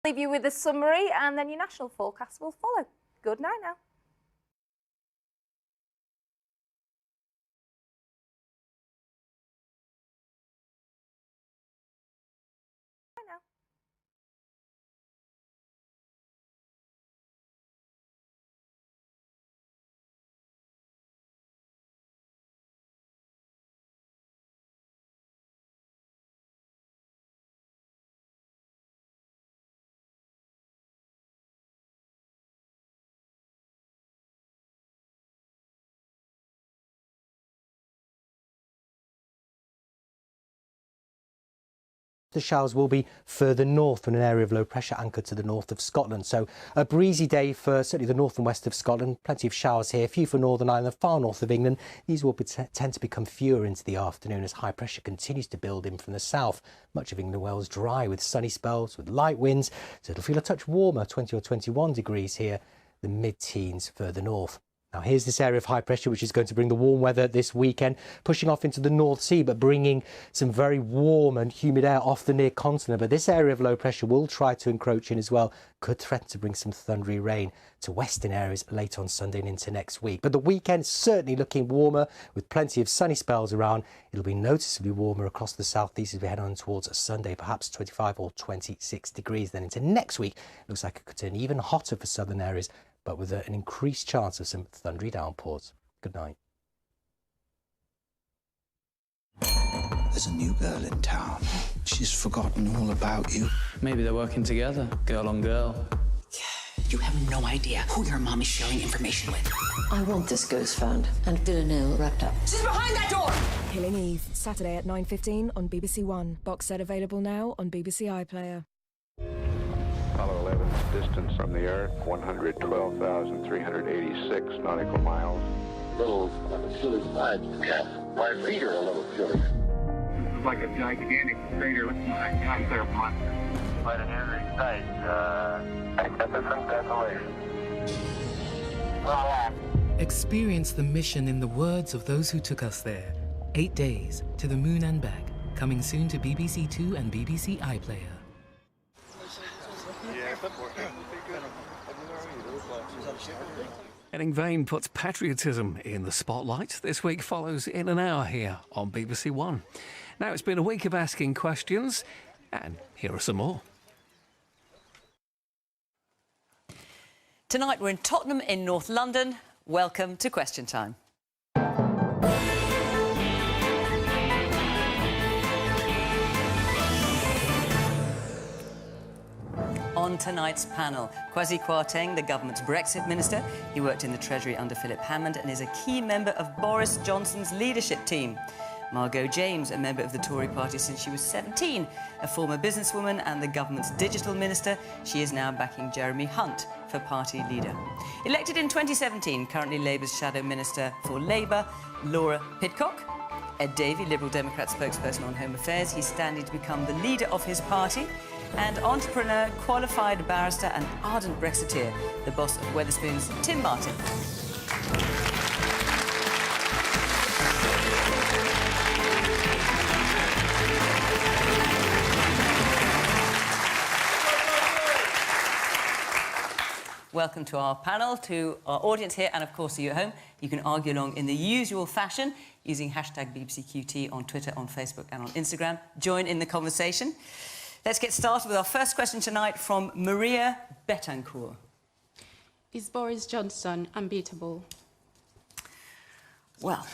Leave you with a summary and then your national forecast will follow. Good night now. The showers will be further north from an area of low pressure anchored to the north of Scotland. So a breezy day for certainly the north and west of Scotland. Plenty of showers here, few for Northern Ireland, far north of England. These will tend to become fewer into the afternoon as high pressure continues to build in from the south. Much of England and Wales dry with sunny spells, with light winds. So it'll feel a touch warmer, 20 or 21 degrees here, the mid-teens further north. Now here's this area of high pressure which is going to bring the warm weather this weekend, pushing off into the North Sea but bringing some very warm and humid air off the near continent. But this area of low pressure will try to encroach in as well, could threaten to bring some thundery rain to western areas late on Sunday and into next week. But the weekend certainly looking warmer with plenty of sunny spells around. It'll be noticeably warmer across the southeast as we head on towards Sunday, perhaps 25 or 26 degrees. Then into next week, it looks like it could turn even hotter for southern areas, but with an increased chance of some thundery downpours. Good night. There's a new girl in town. She's forgotten all about you. Maybe they're working together, girl on girl. You have no idea who your mom is sharing information with. I want this ghost found and Villanelle wrapped up. She's behind that door! Killing Eve, Saturday at 9:15 on BBC One. Box set available now on BBC iPlayer. Apollo 11's distance from the Earth, 112,386 nautical miles. Little silly side cat. My feet are a little silly. It's like a gigantic crater looking like a nuclear monster. But it is exciting. Magnificent desolation. Experience the mission in the words of those who took us there. 8 days to the moon and back. Coming soon to BBC Two and BBC iPlayer. Henning Vane puts patriotism in the spotlight. This week follows in an hour here on BBC One. Now, it's been a week of asking questions, and here are some more. Tonight we're in Tottenham in North London. Welcome to Question Time. On tonight's panel, Kwasi Kwarteng, the government's Brexit minister. He worked in the Treasury under Philip Hammond and is a key member of Boris Johnson's leadership team. Margot James, a member of the Tory party since she was 17, a former businesswoman and the government's digital minister. She is now backing Jeremy Hunt for party leader. Elected in 2017, currently Labour's shadow minister for Labour, Laura Pidcock. Ed Davey, Liberal Democrat spokesperson on Home Affairs. He's standing to become the leader of his party. And entrepreneur, qualified barrister and ardent Brexiteer, the boss of Wetherspoons, Tim Martin. Welcome to our panel, to our audience here, and of course to you at home. You can argue along in the usual fashion using hashtag BBCQT on Twitter, on Facebook and on Instagram. Join in the conversation. Let's get started with our first question tonight from Maria Betancourt. Is Boris Johnson unbeatable? Well,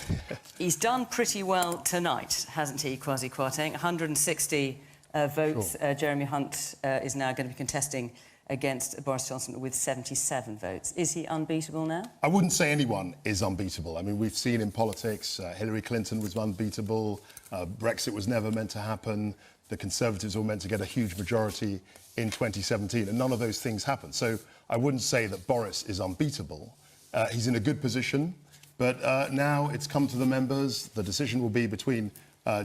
he's done pretty well tonight, hasn't he, Kwasi Kwarteng? 160 votes. Sure. Jeremy Hunt is now going to be contesting against Boris Johnson with 77 votes. Is he unbeatable now? I wouldn't say anyone is unbeatable. I mean, we've seen in politics, Hillary Clinton was unbeatable, Brexit was never meant to happen, the Conservatives were meant to get a huge majority in 2017, and none of those things happened. So I wouldn't say that Boris is unbeatable. He's in a good position, but now it's come to the members. The decision will be between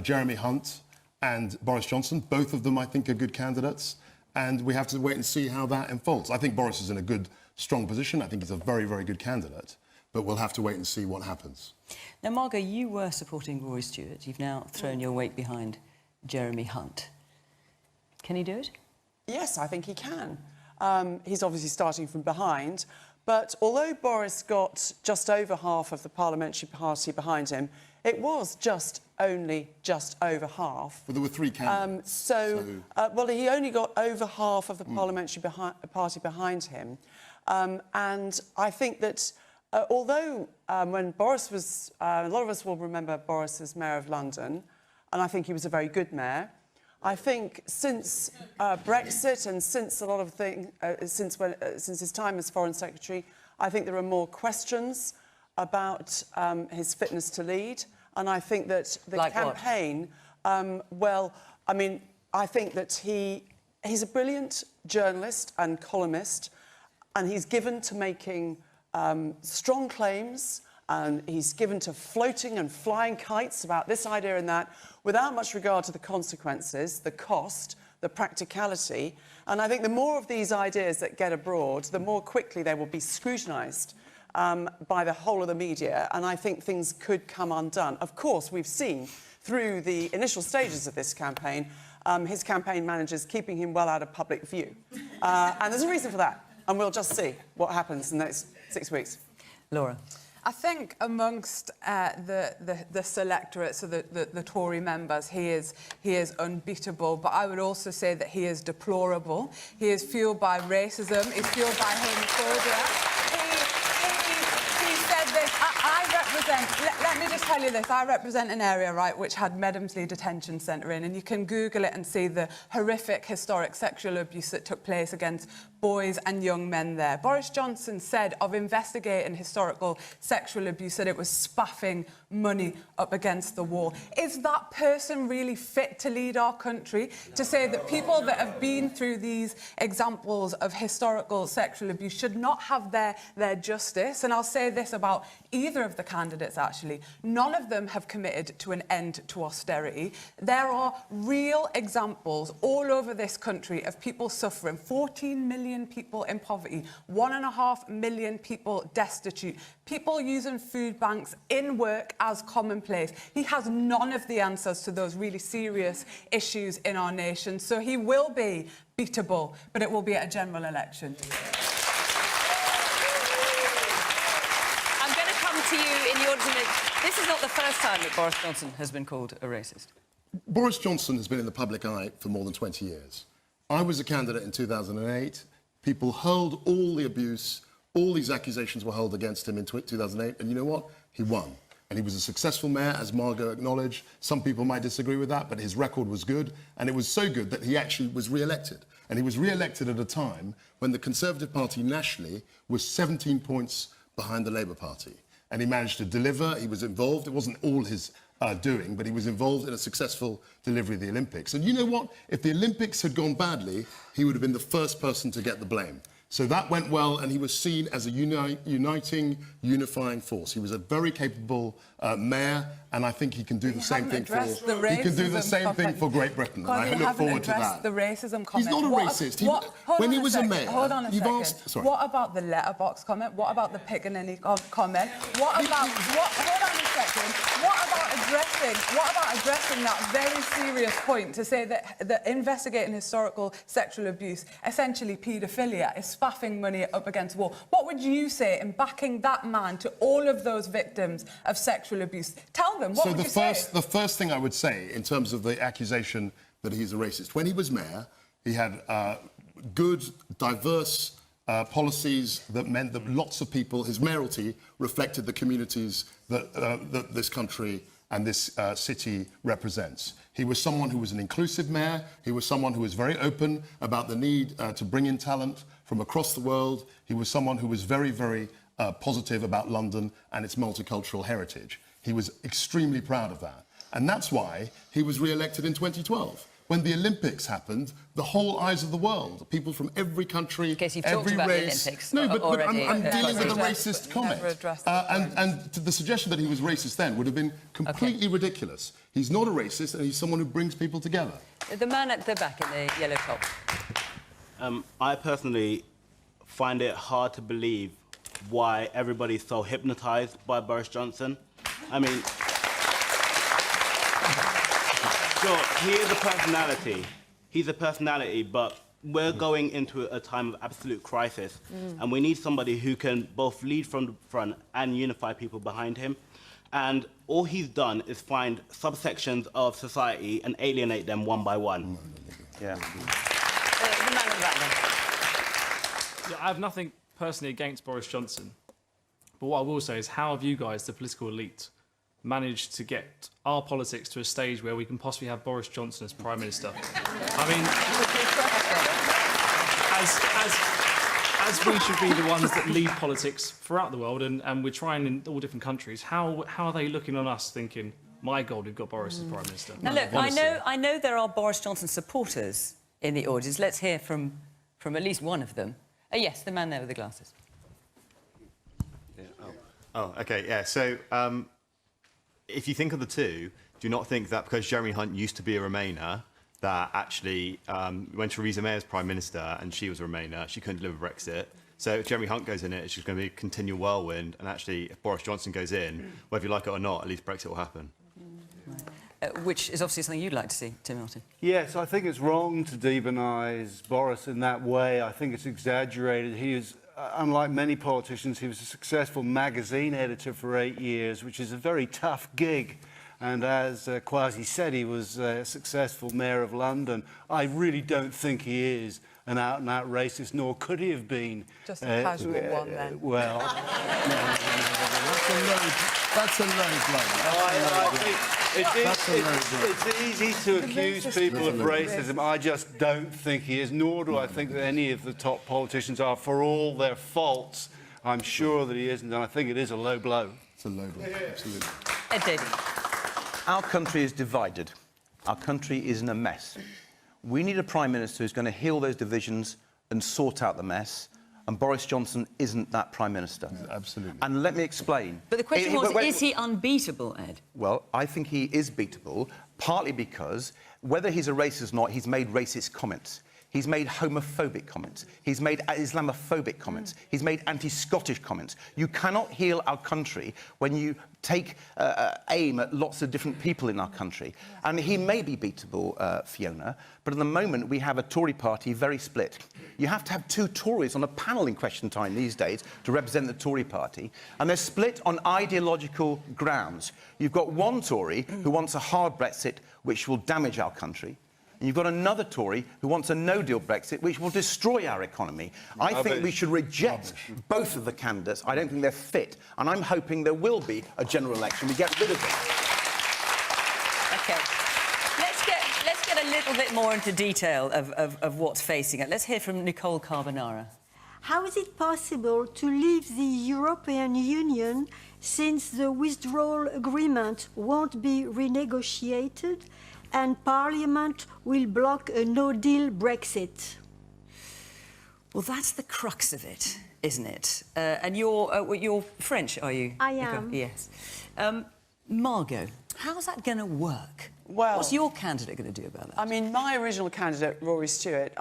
Jeremy Hunt and Boris Johnson. Both of them, I think, are good candidates, and we have to wait and see how that unfolds. I think Boris is in a good, strong position. I think he's a very, very good candidate, but we'll have to wait and see what happens. Now, Margot, you were supporting Rory Stewart. You've now thrown your weight behind Jeremy Hunt. Can he do it? Yes, I think he can. He's obviously starting from behind. But although Boris got just over half of the parliamentary party behind him, it was only just over half. But there were three candidates. Well, he only got over half of the parliamentary party behind him. And I think that although when Boris was... a lot of us will remember Boris as Mayor of London, and I think he was a very good mayor. I think since Brexit and since a lot of things, since his time as Foreign Secretary, I think there are more questions about his fitness to lead. And I think that the campaign, well, I mean, I think that he's a brilliant journalist and columnist, and he's given to making strong claims, and he's given to floating and flying kites about this idea and that, without much regard to the consequences, the cost, the practicality. And I think the more of these ideas that get abroad, the more quickly they will be scrutinised by the whole of the media, and I think things could come undone. Of course, we've seen through the initial stages of this campaign, his campaign managers keeping him well out of public view. And there's a reason for that, and we'll just see what happens in the next 6 weeks. Laura? I think amongst the selectorate, so the Tory members, he is unbeatable. But I would also say that he is deplorable. He is fueled by racism. He's fueled by homophobia. He said this. I represent. Let me just tell you this. I represent an area, right, which had Medhamsley Detention Centre in, and you can Google it and see the horrific historic sexual abuse that took place against boys and young men there. Boris Johnson said of investigating historical sexual abuse that it was spaffing money up against the wall. Is that person really fit to lead our country? To say that people that have been through these examples of historical sexual abuse should not have their justice? And I'll say this about either of the candidates, actually. None of them have committed to an end to austerity. There are real examples all over this country of people suffering. 14 million people in poverty, 1.5 million people destitute, people using food banks in work as commonplace. He has none of the answers to those really serious issues in our nation. So he will be beatable, but it will be at a general election. I'm going to come to you in the order of... This is not the first time that Boris Johnson has been called a racist. Boris Johnson has been in the public eye for more than 20 years. I was a candidate in 2008. People hurled all the abuse, all these accusations were hurled against him in 2008, and you know what? He won. And he was a successful mayor, as Margot acknowledged. Some people might disagree with that, but his record was good, and it was so good that he actually was re-elected. And he was re-elected at a time when the Conservative Party nationally was 17 points behind the Labour Party. And he managed to deliver, he was involved, it wasn't all his doing, but he was involved in a successful delivery of the Olympics. And you know what? If the Olympics had gone badly, he would have been the first person to get the blame. So that went well, and he was seen as a uniting, unifying force. He was a very capable mayor, and I think he can do the same thing for... He can do the same thing for Great Britain, and I look forward to that. The racism comment. He's not a racist. When he was a mayor... Hold on a second. What about the letterbox comment? What about the Piccadilly comment? What about... hold on a second. What about addressing that very serious point to say that investigating historical sexual abuse, essentially paedophilia, is spaffing money up against the wall? What would you say in backing that man to all of those victims of sexual abuse? Tell them, what would you say? The first thing I would say, in terms of the accusation that he's a racist, when he was mayor, he had good, diverse policies that meant that lots of people, his mayoralty reflected the communities that this country and this city represents. He was someone who was an inclusive mayor. He was someone who was very open about the need to bring in talent from across the world. He was someone who was very, very positive about London and its multicultural heritage. He was extremely proud of that. And that's why he was re-elected in 2012. When the Olympics happened, the whole eyes of the world, people from every country, every race... No, but I'm dealing with a racist comment. And the suggestion that he was racist then would have been completely ridiculous. He's not a racist, and he's someone who brings people together. The man at the back in the yellow top. I personally find it hard to believe why everybody's so hypnotised by Boris Johnson. I mean... Sure, he is a personality. He's a personality, but we're going into a time of absolute crisis, and we need somebody who can both lead from the front and unify people behind him. And all he's done is find subsections of society and alienate them one by one. Yeah. The man in the back then. Yeah, I have nothing personally against Boris Johnson, but what I will say is, how have you guys, the political elite, managed to get our politics to a stage where we can possibly have Boris Johnson as Prime Minister? I mean, as we should be the ones that lead politics throughout the world, and we're trying in all different countries, how are they looking on us thinking, my God, we've got Boris as Prime Minister? Now look, I know there are Boris Johnson supporters in the audience. Let's hear from at least one of them. Yes, the man there with the glasses. Yeah. Oh, OK, yeah. So, if you think of the two, do you not think that because Jeremy Hunt used to be a Remainer, that actually, when Theresa May was Prime Minister and she was a Remainer, she couldn't deliver Brexit? So if Jeremy Hunt goes in it, it's just going to be a continual whirlwind, and actually, if Boris Johnson goes in, whether you like it or not, at least Brexit will happen. Which is obviously something you'd like to see, Tim Martin. Yes, I think it's wrong to demonise Boris in that way. I think it's exaggerated. He is, unlike many politicians, he was a successful magazine editor for 8 years, which is a very tough gig. And as Kwasi said, he was a successful mayor of London. I really don't think he is an out-and-out racist, nor could he have been. Just a casual one, then. Well, that's a low blow. It's easy to accuse people of racism. I just don't think he is, nor do I think that any of the top politicians are. For all their faults, I'm sure that he isn't, and I think it is a low blow. It's a low blow, absolutely. Davey. Our country is divided. Our country is in a mess. We need a Prime Minister who's going to heal those divisions and sort out the mess. And Boris Johnson isn't that Prime Minister. Absolutely. And let me explain. But the question was, is he unbeatable, Ed? Well, I think he is beatable, partly because, whether he's a racist or not, he's made racist comments. He's made homophobic comments. He's made Islamophobic comments. He's made anti-Scottish comments. You cannot heal our country when you take aim at lots of different people in our country. And he may be beatable, Fiona, but at the moment we have a Tory party very split. You have to have two Tories on a panel in Question Time these days to represent the Tory party, and they're split on ideological grounds. You've got one Tory who wants a hard Brexit, which will damage our country. And you've got another Tory who wants a no-deal Brexit, which will destroy our economy. I think we should reject both of the candidates. I don't think they're fit. And I'm hoping there will be a general election. We get rid of them. OK. Let's get a little bit more into detail of what's facing it. Let's hear from Nicole Carbonara. How is it possible to leave the European Union since the withdrawal agreement won't be renegotiated and Parliament will block a no-deal Brexit? Well, that's the crux of it, isn't it? And you're French, are you? I am. Yes. Margot, how's that going to work? Well, what's your candidate going to do about that? I mean, my original candidate, Rory Stewart,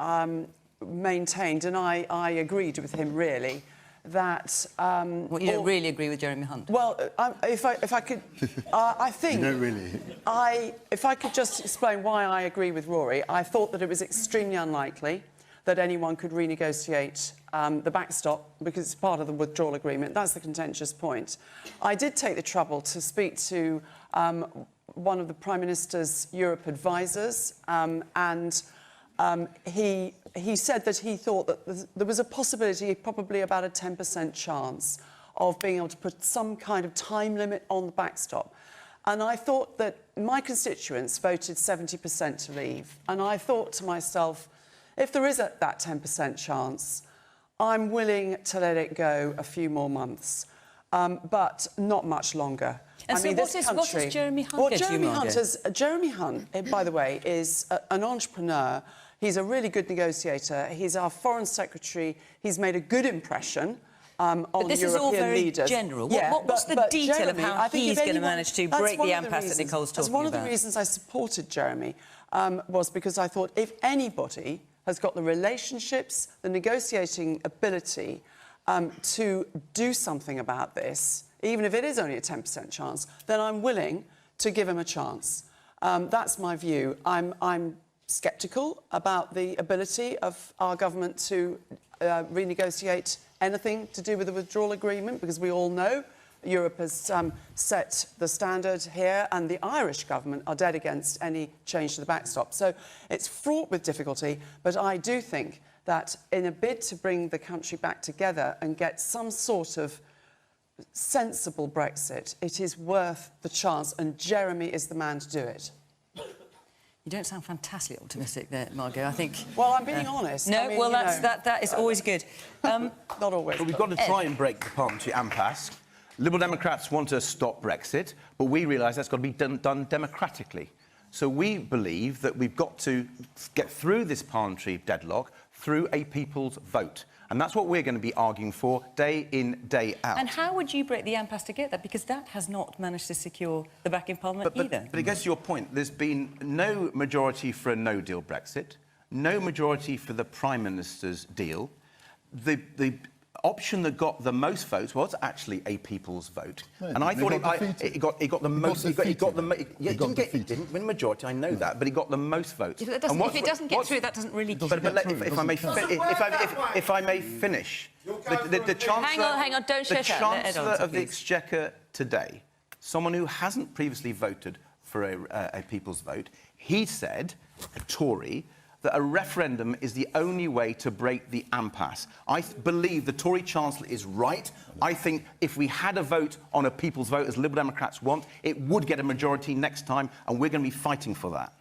maintained, and I agreed with him, really, that... Well, you don't really agree with Jeremy Hunt? Well, if I could... I think... You don't really... If I could just explain why I agree with Rory, I thought that it was extremely unlikely that anyone could renegotiate the backstop because it's part of the withdrawal agreement. That's the contentious point. I did take the trouble to speak to one of the Prime Minister's Europe advisors, and he said that he thought that there was a possibility, probably about a 10% chance, of being able to put some kind of time limit on the backstop. And I thought that my constituents voted 70% to leave. And I thought to myself, if there is that 10% chance, I'm willing to let it go a few more months, but not much longer. And so what does Jeremy Hunt get you, Margot? Jeremy Hunt, by the way, is an entrepreneur. He's a really good negotiator. He's our Foreign Secretary. He's made a good impression on European leaders. But this is all very general. What's the detail of how he's going to manage to break the impasse that Nicole's talking about? One of the reasons I supported Jeremy was because I thought if anybody has got the relationships, the negotiating ability to do something about this, even if it is only a 10% chance, then I'm willing to give him a chance. That's my view. I'm sceptical about the ability of our government to renegotiate anything to do with the withdrawal agreement, because we all know Europe has set the standard here, and the Irish government are dead against any change to the backstop. So it's fraught with difficulty, but I do think that in a bid to bring the country back together and get some sort of sensible Brexit, it is worth the chance, and Jeremy is the man to do it. You don't sound fantastically optimistic there, Margot. I think... Well, I'm being honest. No, I mean, well, that is always good. Not always. But we've got to try and break the parliamentary impasse. Liberal Democrats want to stop Brexit, but we realise that's got to be done democratically. So we believe that we've got to get through this parliamentary deadlock through a people's vote. And that's what we're going to be arguing for day in, day out. And how would you break the impasse to get that? Because that has not managed to secure the back in Parliament either. But it goes to your point. There's been no majority for a no-deal Brexit, no majority for the Prime Minister's deal. The option that got the most votes was actually a people's vote. No, and I thought it got the most... It didn't win majority, I know that, but it got the most votes. If it doesn't get through, that doesn't really... If I may finish... The Chancellor... Hang on, don't shut up. The Chancellor of the Exchequer today, someone who hasn't previously voted for a people's vote, he said, a Tory, that a referendum is the only way to break the impasse. I believe the Tory Chancellor is right. I think if we had a vote on a people's vote, as Liberal Democrats want, it would get a majority next time, and we're going to be fighting for that.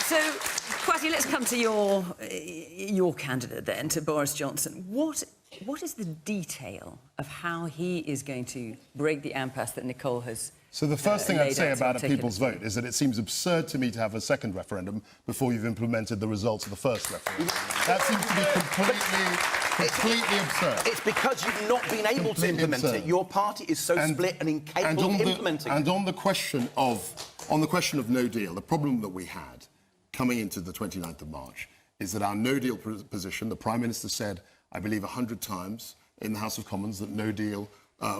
So, Kwasi, let's come to your candidate then, to Boris Johnson. What is the detail of how he is going to break the impasse that Nicole has... So the first thing I'd say about a people's vote is that it seems absurd to me to have a second referendum before you've implemented the results of the first referendum. That seems to be completely absurd. It's because you've not been able to implement it. Your party is so split and incapable of implementing it. And on the question of no deal, the problem that we had coming into the 29th of March is that our no deal position, the Prime Minister said, I believe 100 times in the House of Commons, that no deal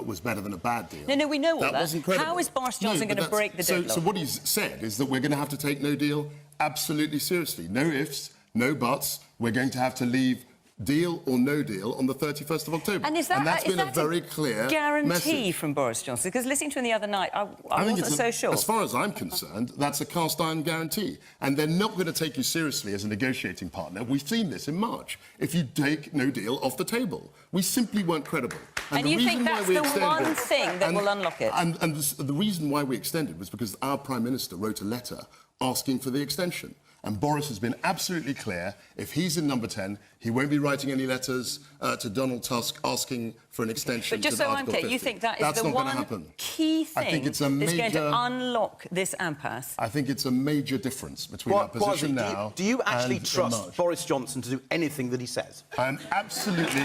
was better than a bad deal. No, we know all that. Wasn't credible. How is Boris Johnson going to break the deadlock? So what he's said is that we're going to have to take no deal absolutely seriously. No ifs, no buts. We're going to have to leave deal or no deal on the 31st of October. And that's been a very clear guarantee message from Boris Johnson? Because listening to him the other night, I wasn't so sure. As far as I'm concerned, that's a cast-iron guarantee. And they're not going to take you seriously as a negotiating partner. We've seen this in March. If you take no deal off the table, we simply weren't credible. And you think that's the one thing that will unlock it? And the reason why we extended was because our Prime Minister wrote a letter asking for the extension. And Boris has been absolutely clear, if he's in number 10, he won't be writing any letters to Donald Tusk asking for an extension. But just so I'm clear, you think that is the one key thing that's going to unlock this impasse? I think it's a major difference between our position now. Do you actually trust Boris Johnson to do anything that he says? I'm absolutely...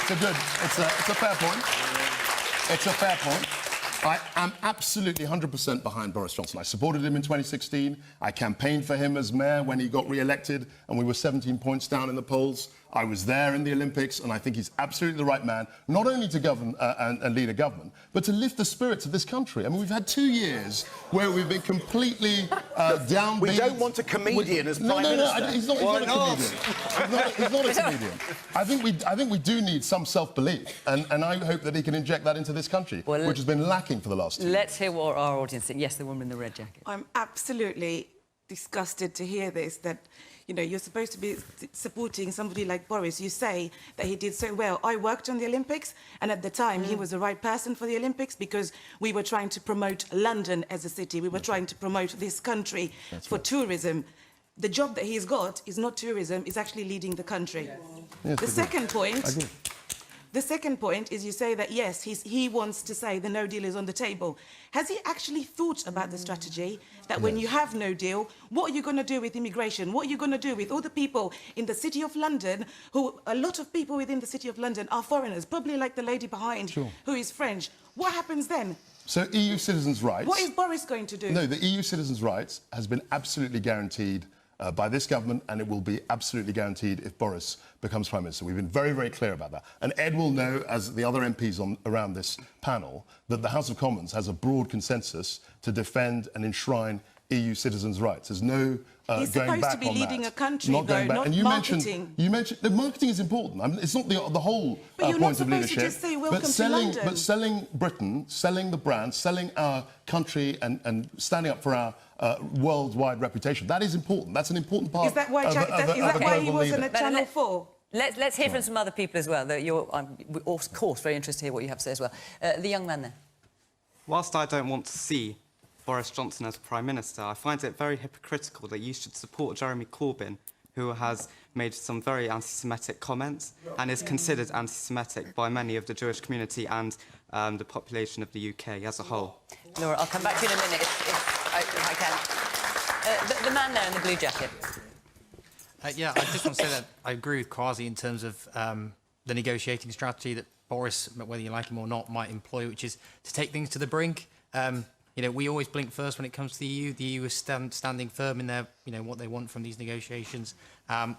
It's a fair point. It's a fair point. I am absolutely 100% behind Boris Johnson. I supported him in 2016. I campaigned for him as mayor when he got re-elected, and we were 17 points down in the polls. I was there in the Olympics, and I think he's absolutely the right man, not only to govern and lead a government, but to lift the spirits of this country. I mean, we've had 2 years where we've been completely downbeat. We don't want a comedian as Prime Minister. No, he's not a comedian. He's not a comedian. I think we do need some self-belief, and I hope that he can inject that into this country, which has been lacking for the last 2 years. Let's hear what our audience thinks. Yes, the woman in the red jacket. I'm absolutely disgusted to hear this, that, you know, you're supposed to be supporting somebody like Boris. You say that he did so well. I worked on the Olympics, and at the time he was the right person for the Olympics because we were trying to promote London as a city. We were trying to promote this country for tourism. The job that he's got is not tourism, it's actually leading the country. Yes, The second point is you say that, yes, he wants to say the no deal is on the table. Has he actually thought about the strategy that when you have no deal, what are you going to do with immigration? What are you going to do with all the people in the City of London a lot of people within the City of London are foreigners, probably like the lady behind who is French. What happens then? So EU citizens' rights... What is Boris going to do? No, the EU citizens' rights has been absolutely guaranteed by this government, and it will be absolutely guaranteed if Boris becomes Prime Minister. We've been very, very clear about that. And Ed will know, as the other MPs around this panel, that the House of Commons has a broad consensus to defend and enshrine EU citizens' rights. There's no He's going back supposed to be on leading that. a country, not going though, back. not And you marketing. mentioned the marketing is important. I mean, it's not the whole But you're point not of supposed to leadership. just say, "Welcome but to selling, London." but selling Britain, selling the brand, selling our country, and standing up for our worldwide reputation. That is important. That's an important part. Is that why, of he wasn't at Channel 4? Let's hear from some other people as well. We're, of course, very interested to hear what you have to say as well. The young man there. Whilst I don't want to see Boris Johnson as Prime Minister, I find it very hypocritical that you should support Jeremy Corbyn, who has made some very anti-Semitic comments and is considered anti-Semitic by many of the Jewish community and the population of the UK as a whole. Laura, I'll come back to you in a minute if I can. The man there in the blue jacket. Yeah, I just want to say that I agree with Kwasi in terms of the negotiating strategy that Boris, whether you like him or not, might employ, which is to take things to the brink. You know, we always blink first when it comes to the EU. The EU is standing firm in their, you know, what they want from these negotiations.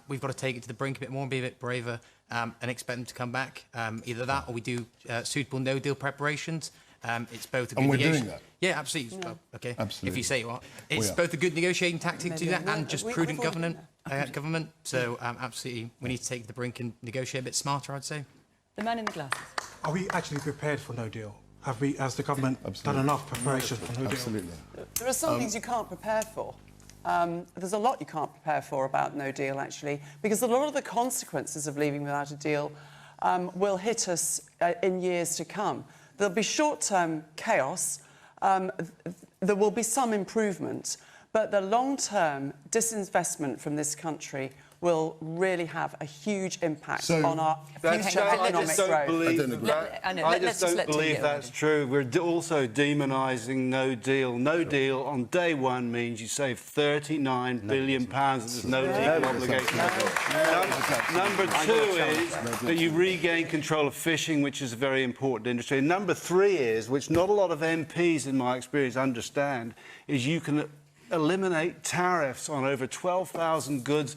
We've got to take it to the brink a bit more and be a bit braver and expect them to come back. Either that or we do suitable no-deal preparations. It's both a good and we're doing that. Yeah, absolutely. Yeah. Okay, absolutely. if you say you are. It's both a good negotiating tactic to do that and just prudent government. So absolutely, we need to take the brink and negotiate a bit smarter, I'd say. The man in the glasses. Are we actually prepared for no deal? Have we, as the government, done enough preparation for no deal? Absolutely. There are some things you can't prepare for. There's a lot you can't prepare for about no deal, actually, because a lot of the consequences of leaving without a deal will hit us in years to come. There'll be short-term chaos. There will be some improvement, but the long-term disinvestment from this country will really have a huge impact on our future economic growth. I just don't believe that's true. We're also demonising no deal. No deal on day one means you save £39 billion. There's no legal obligation. Number two is that you regain control of fishing, which is a very important industry. And number three is, which not a lot of MPs in my experience understand, is you can eliminate tariffs on over 12,000 goods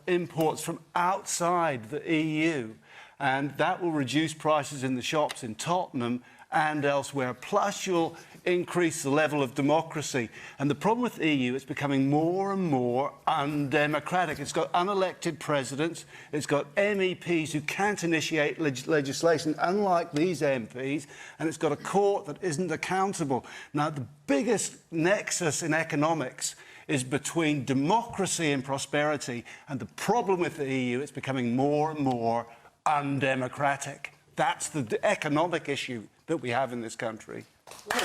imports from outside the EU, and that will reduce prices in the shops in Tottenham and elsewhere. Plus, you'll increase the level of democracy. And the problem with the EU, it's becoming more and more undemocratic. It's got unelected presidents, it's got MEPs who can't initiate legislation, unlike these MPs, and it's got a court that isn't accountable. Now, the biggest nexus in economics is between democracy and prosperity, and the problem with the EU, it's becoming more and more undemocratic. That's the economic issue that we have in this country. Let me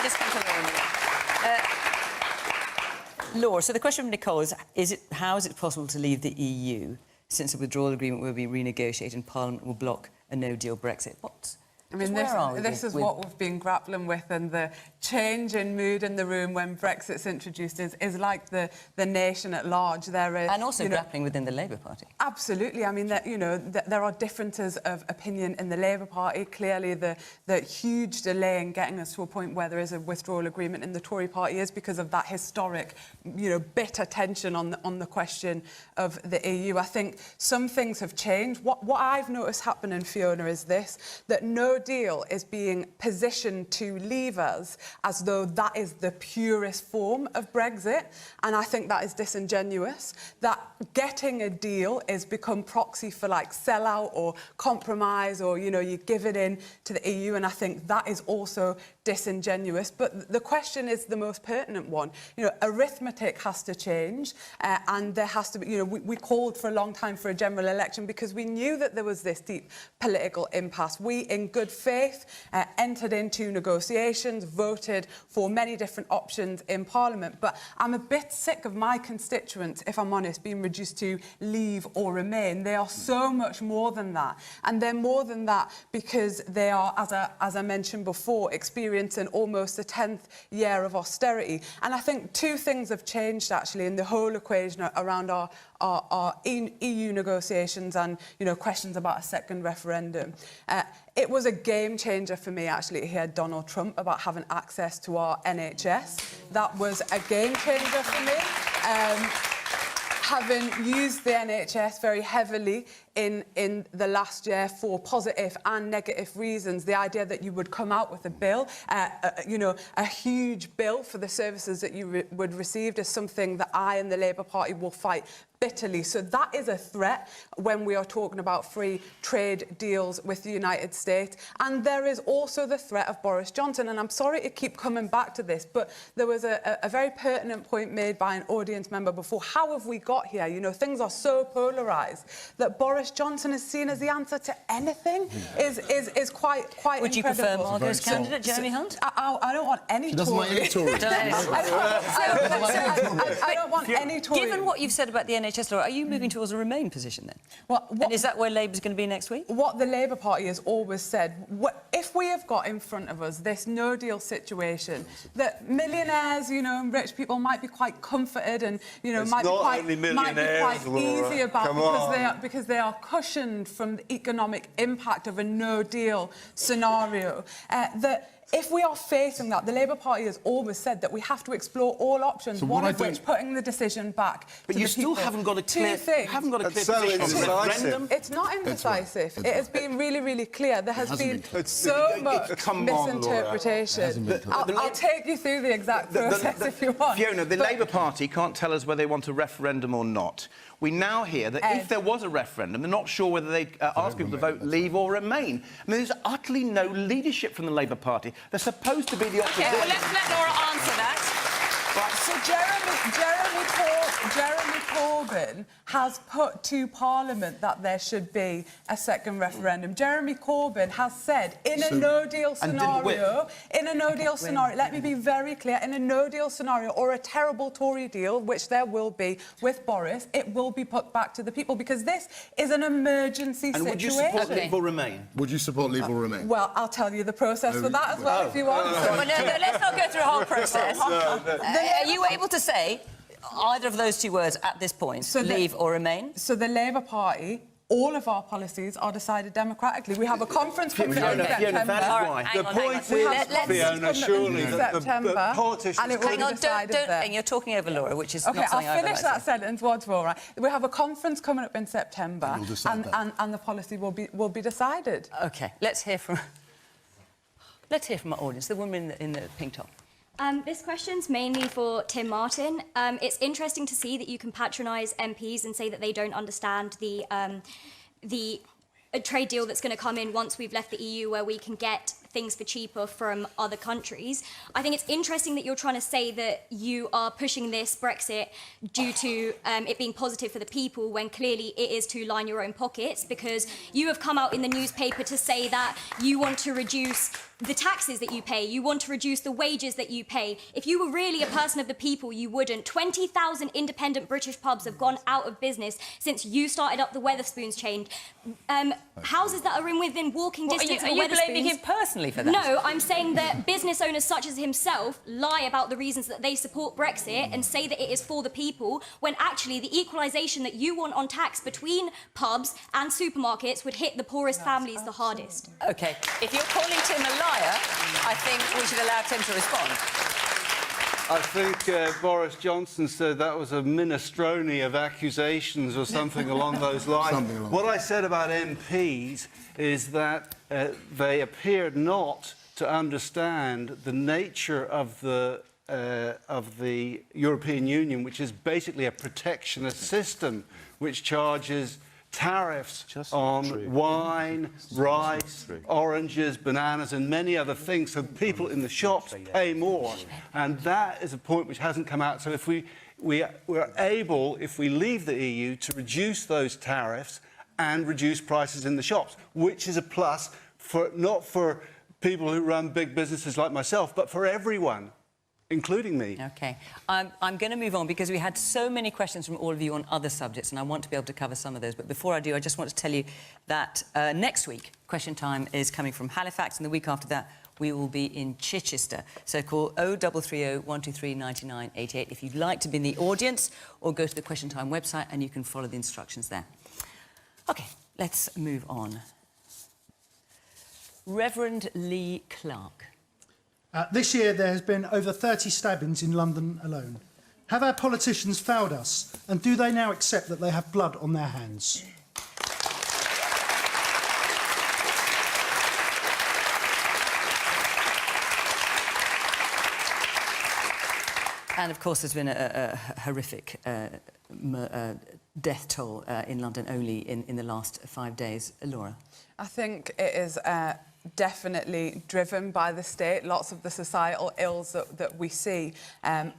just come to Laura. Laura, so the question from Nicole is how is it possible to leave the EU since the withdrawal agreement will be renegotiated and Parliament will block a no-deal Brexit? I mean, this is what we've been grappling with, and the change in mood in the room when Brexit's introduced is like the nation at large. And also grappling within the Labour Party. Absolutely. I mean, there are differences of opinion in the Labour Party. Clearly, the huge delay in getting us to a point where there is a withdrawal agreement in the Tory Party is because of that historic, bitter tension on the question of the EU. I think some things have changed. What I've noticed happening, Fiona, is this, that no deal is being positioned to leave us as though that is the purest form of Brexit, and I think that is disingenuous. That getting a deal is become proxy for like sellout or compromise, or you give it in to the EU, and I think that is also disingenuous. But the question is the most pertinent one. Arithmetic has to change, and there has to be. We called for a long time for a general election because we knew that there was this deep political impasse. We, in good faith, entered into negotiations, voted for many different options in Parliament. But I'm a bit sick of my constituents, if I'm honest, being reduced to leave or remain. They are so much more than that. And they're more than that because they are, as I mentioned before, experiencing almost a 10th year of austerity. And I think two things have changed, actually, in the whole equation around our EU negotiations and, questions about a second referendum. It was a game changer for me, actually, to hear Donald Trump about having access to our NHS. That was a game changer for me. having used the NHS very heavily in the last year for positive and negative reasons, the idea that you would come out with a bill, you know, a huge bill for the services that you would receive is something that I and the Labour Party will fight bitterly. So that is a threat when we are talking about free trade deals with the United States. And there is also the threat of Boris Johnson. And I'm sorry to keep coming back to this, but there was a very pertinent point made by an audience member before. How have we got here? You know, things are so polarised that Boris Johnson is seen as the answer to anything is quite Would you incredible. prefer Margot's candidate, Jeremy Hunt? I don't want any Tory. doesn't like any Tories. I don't want any Tory. Given what you've said about the NHS, Laura, are you moving towards a Remain position then? And is that where Labour's going to be next week? What the Labour Party has always said, if we have got in front of us this no-deal situation, that millionaires, you know, and rich people might be quite comforted and, you know, might be quite easy about because they are cushioned from the economic impact of a no-deal scenario. That if we are facing that, the Labour Party has always said that we have to explore all options, one of which putting the decision back But to you the still people. haven't got a clear, position on the referendum. It's not indecisive. It has been really, really clear. There has been so much misinterpretation. I'll take you through the exact process if you want. Fiona, the Labour Party can't tell us whether they want a referendum or not. We now hear that if there was a referendum, they're not sure whether they'd ask people to vote Leave or Remain. I mean, there's utterly no leadership from the Labour Party. They're supposed to be the opposition. OK, well, let's let Laura answer that. Right, so Jeremy Corbyn has put to Parliament that there should be a second referendum. Jeremy Corbyn has said in a no-deal scenario, let me be very clear, in a no-deal scenario or a terrible Tory deal, which there will be with Boris, it will be put back to the people because this is an emergency situation. And would you support Leave or Remain? Would you support Leave or Remain? Well, I'll tell you the process for that as well if you want. Well, no, let's not go through a whole process. Are you able to say either of those two words at this point, Leave or Remain? So the Labour Party, all of our policies are decided democratically. We have a conference coming up in September. The point is, Fiona, surely that the politicians... Hang on, don't, you're talking over Laura, which is not something I'll finish that sentence once more, right? We have a conference coming up in September, and the policy will be decided. OK, let's hear from our audience, the woman in the pink top. This question's mainly for Tim Martin. It's interesting to see that you can patronise MPs and say that they don't understand the trade deal that's going to come in once we've left the EU, where we can get things for cheaper from other countries. I think it's interesting that you're trying to say that you are pushing this Brexit due to it being positive for the people, when clearly it is to line your own pockets, because you have come out in the newspaper to say that you want to reduce the taxes that you pay, you want to reduce the wages that you pay. If you were really a person of the people, you wouldn't. 20,000 independent British pubs have gone out of business since you started up the Wetherspoons chain. Houses that are within walking distance of the Wetherspoons... Are you blaming him personally for that? No, I'm saying that business owners such as himself lie about the reasons that they support Brexit and say that it is for the people, when actually the equalisation that you want on tax between pubs and supermarkets would hit the poorest families the hardest. OK, if you're calling Tim a liar, I think we should allow Tim to respond. I think Boris Johnson said that was a minestrone of accusations or something along those lines. What I said about MPs is that they appeared not to understand the nature of the European Union, which is basically a protectionist system which charges tariffs on wine, rice, oranges, bananas and many other things, so people in the shops pay more. And that is a point which hasn't come out. So if we're able, if we leave the EU, to reduce those tariffs and reduce prices in the shops, which is a plus, not for people who run big businesses like myself, but for everyone, including me. OK. I'm going to move on because we had so many questions from all of you on other subjects, and I want to be able to cover some of those. But before I do, I just want to tell you that next week, Question Time is coming from Halifax, and the week after that, we will be in Chichester. So call 0330 123 9988 if you'd like to be in the audience, or go to the Question Time website and you can follow the instructions there. OK, let's move on. Reverend Lee Clark. This year there has been over 30 stabbings in London alone. Have our politicians failed us? And do they now accept that they have blood on their hands? And, of course, there's been a horrific death toll in London only in the last 5 days. Laura? I think it is definitely driven by the state. Lots of the societal ills that we see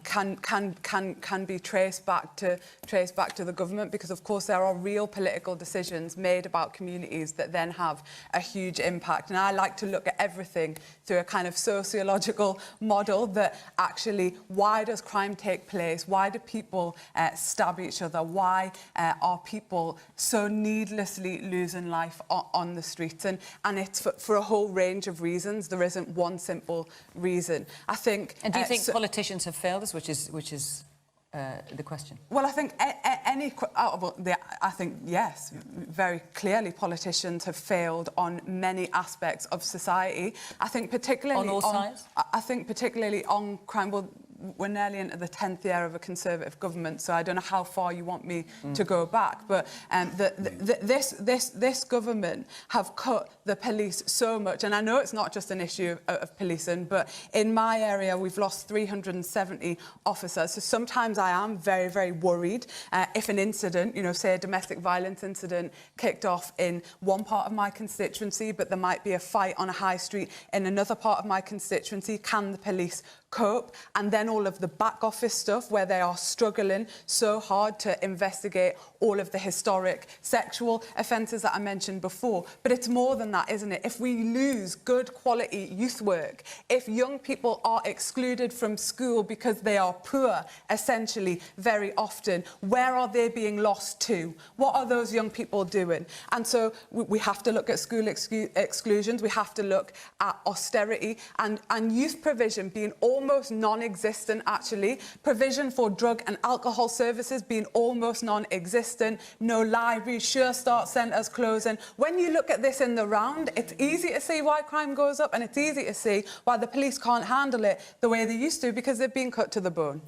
can be traced back to the government, because of course there are real political decisions made about communities that then have a huge impact. And I like to look at everything through a kind of sociological model that actually, why does crime take place? Why do people stab each other? Why are people so needlessly losing life on the streets? And it's for a whole range of reasons. There isn't one simple reason. I think. And do you think politicians have failed us, which is the question? Well, I think I think yes, very clearly politicians have failed on many aspects of society. I think particularly on all sides. I think particularly on crime. Well, we're nearly into the 10th year of a Conservative government, so I don't know how far you want me to go back. But this government have cut the police so much, and I know it's not just an issue of policing, but in my area we've lost 370 officers. So sometimes I am very, very worried if an incident, you know, say a domestic violence incident kicked off in one part of my constituency, but there might be a fight on a high street in another part of my constituency. Can the police cope? And then all of the back office stuff where they are struggling so hard to investigate all of the historic sexual offences that I mentioned before. But it's more than that, isn't it? If we lose good quality youth work, if young people are excluded from school because they are poor, essentially, very often, where are they being lost to? What are those young people doing? And so we have to look at school exclusions, we have to look at austerity and youth provision being almost non-existent, actually. Provision for drug and alcohol services being almost non-existent. No libraries, Sure Start centres closing. When you look at this in the round, it's easy to see why crime goes up, and it's easy to see why the police can't handle it the way they used to, because they've been cut to the bone.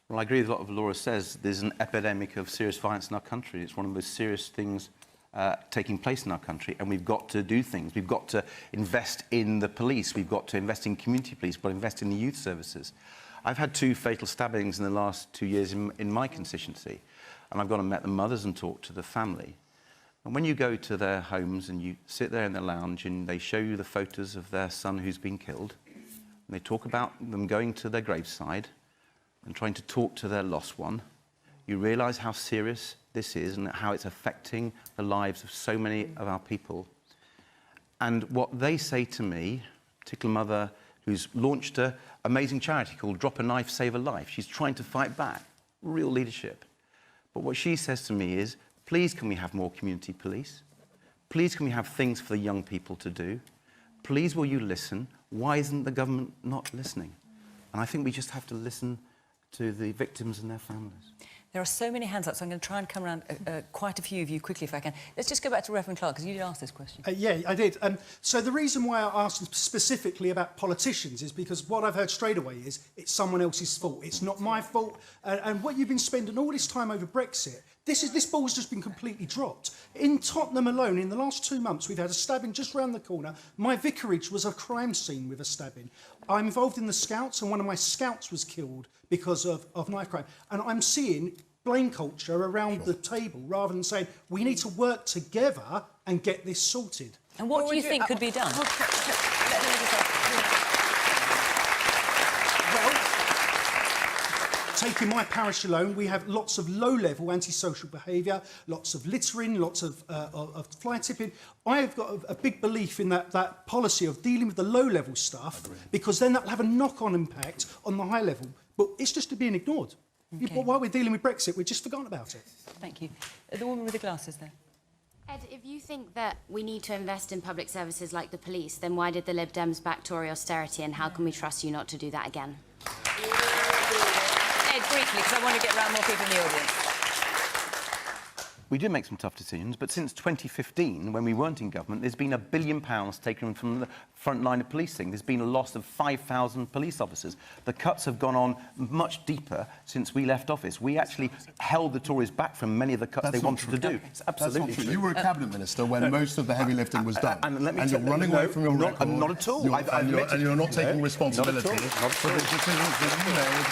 Well, I agree with a lot of Laura says. There's an epidemic of serious violence in our country. It's one of the most serious things taking place in our country, and we've got to do things. We've got to invest in the police. We've got to invest in community police. We've got to invest in the youth services. I've had 2 fatal stabbings in the last 2 years in my constituency, and I've gone and met the mothers and talked to the family. And when you go to their homes and you sit there in the lounge and they show you the photos of their son who's been killed, and they talk about them going to their graveside and trying to talk to their lost one, you realise how serious this is and how it's affecting the lives of so many of our people. And what they say to me, a particular mother who's launched an amazing charity called Drop a Knife, Save a Life. She's trying to fight back, real leadership. But what she says to me is, please can we have more community police? Please can we have things for the young people to do? Please will you listen? Why isn't the government not listening? And I think we just have to listen to the victims and their families. There are so many hands up, so I'm going to try and come around quite a few of you quickly if I can. Let's just go back to Reverend Clark, because you did ask this question. Yeah, I did. So the reason why I asked specifically about politicians is because what I've heard straight away is it's someone else's fault. It's not my fault. And what you've been spending all this time over Brexit, this ball's just been completely dropped. In Tottenham alone, in the last 2 months, we've had a stabbing just round the corner. My vicarage was a crime scene with a stabbing. I'm involved in the Scouts, and one of my Scouts was killed because of knife crime. And I'm seeing blame culture around the table rather than saying we need to work together and get this sorted. And what do you think could be done? Taking my parish alone, we have lots of low-level antisocial behaviour, lots of littering, lots of fly tipping. I've got a big belief in that policy of dealing with the low-level stuff, because then that'll have a knock-on impact on the high level. But it's just being ignored. Okay. While we're dealing with Brexit, we've just forgotten about it. Thank you. The woman with the glasses there. Ed, if you think that we need to invest in public services like the police, then why did the Lib Dems back Tory austerity, and how can we trust you not to do that again? Ed, briefly, because I want to get around more people in the audience. we do make some tough decisions, but since 2015, when we weren't in government, there's been £1 billion taken from the front line of policing. There's been a loss of 5,000 police officers. The cuts have gone on much deeper since we left office. We actually held the Tories back from many of the cuts they wanted to do. It's absolutely true. You were a cabinet minister when most of the heavy lifting was done, and you're running away from your record. Not at all. And you're not taking responsibility for the decisions that you made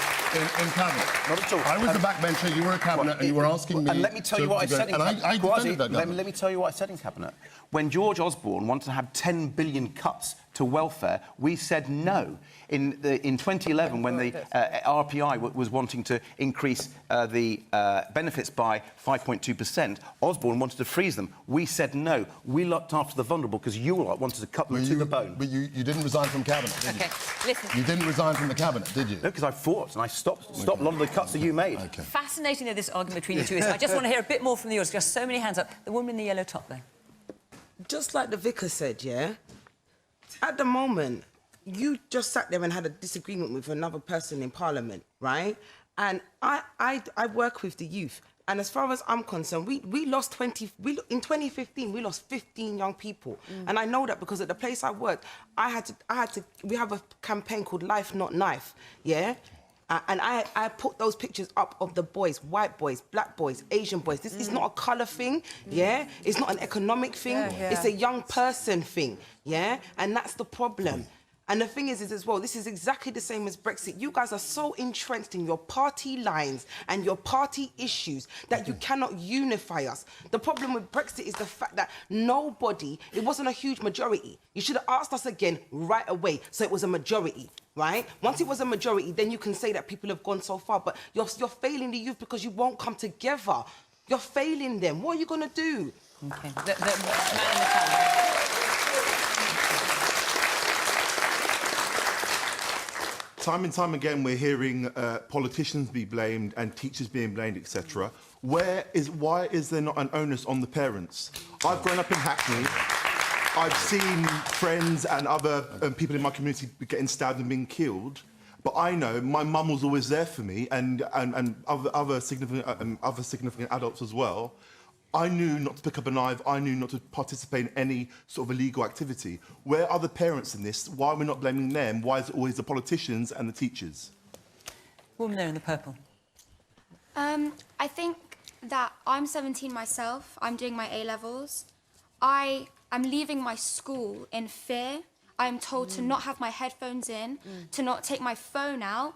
in cabinet. Not at all. I was the backbencher, you were a cabinet, and you were asking me. And let me tell you what I said in cabinet. Let me tell you what I said in cabinet. When George Osborne wanted to have 10 billion cuts to welfare, we said no. In 2011, when the RPI was wanting to increase the benefits by 5.2%, Osborne wanted to freeze them. We said no. We looked after the vulnerable because you wanted to cut them to the bone. But you didn't resign from cabinet, did you? Listen. You didn't resign from the cabinet, did you? No, because I fought and I stopped a lot of the cuts that you made. Okay. Fascinating that this argument between you two is. I just want to hear a bit more from the audience. Just so many hands up. The woman in the yellow top there. Just like the vicar said, yeah? At the moment, you just sat there and had a disagreement with another person in Parliament, right? And I work with the youth. And as far as I'm concerned, we lost in 2015, we lost 15 young people. And I know that because at the place I worked, we have a campaign called Life Not Knife, yeah? And I put those pictures up of the boys, white boys, black boys, Asian boys. This is not a colour thing, yeah? It's not an economic thing. It's a young person thing, yeah? And that's the problem. And the thing is as well, this is exactly the same as Brexit. You guys are so entrenched in your party lines and your party issues that you cannot unify us. The problem with Brexit is the fact that it wasn't a huge majority. You should have asked us again right away, so it was a majority, right? Once it was a majority, then you can say that people have gone so far, but you're failing the youth because you won't come together. You're failing them. What are you going to do? Okay. The man in the top. Time and time again, we're hearing politicians be blamed and teachers being blamed, etc. Why is there not an onus on the parents? I've grown up in Hackney. I've seen friends and other people in my community getting stabbed and being killed. But I know my mum was always there for me, and other significant adults as well. I knew not to pick up a knife. I knew not to participate in any sort of illegal activity. Where are the parents in this? Why are we not blaming them? Why is it always the politicians and the teachers? Woman there in the purple. I think that I'm 17 myself. I'm doing my A-levels. I'm leaving my school in fear. I'm told to not have my headphones in, to not take my phone out,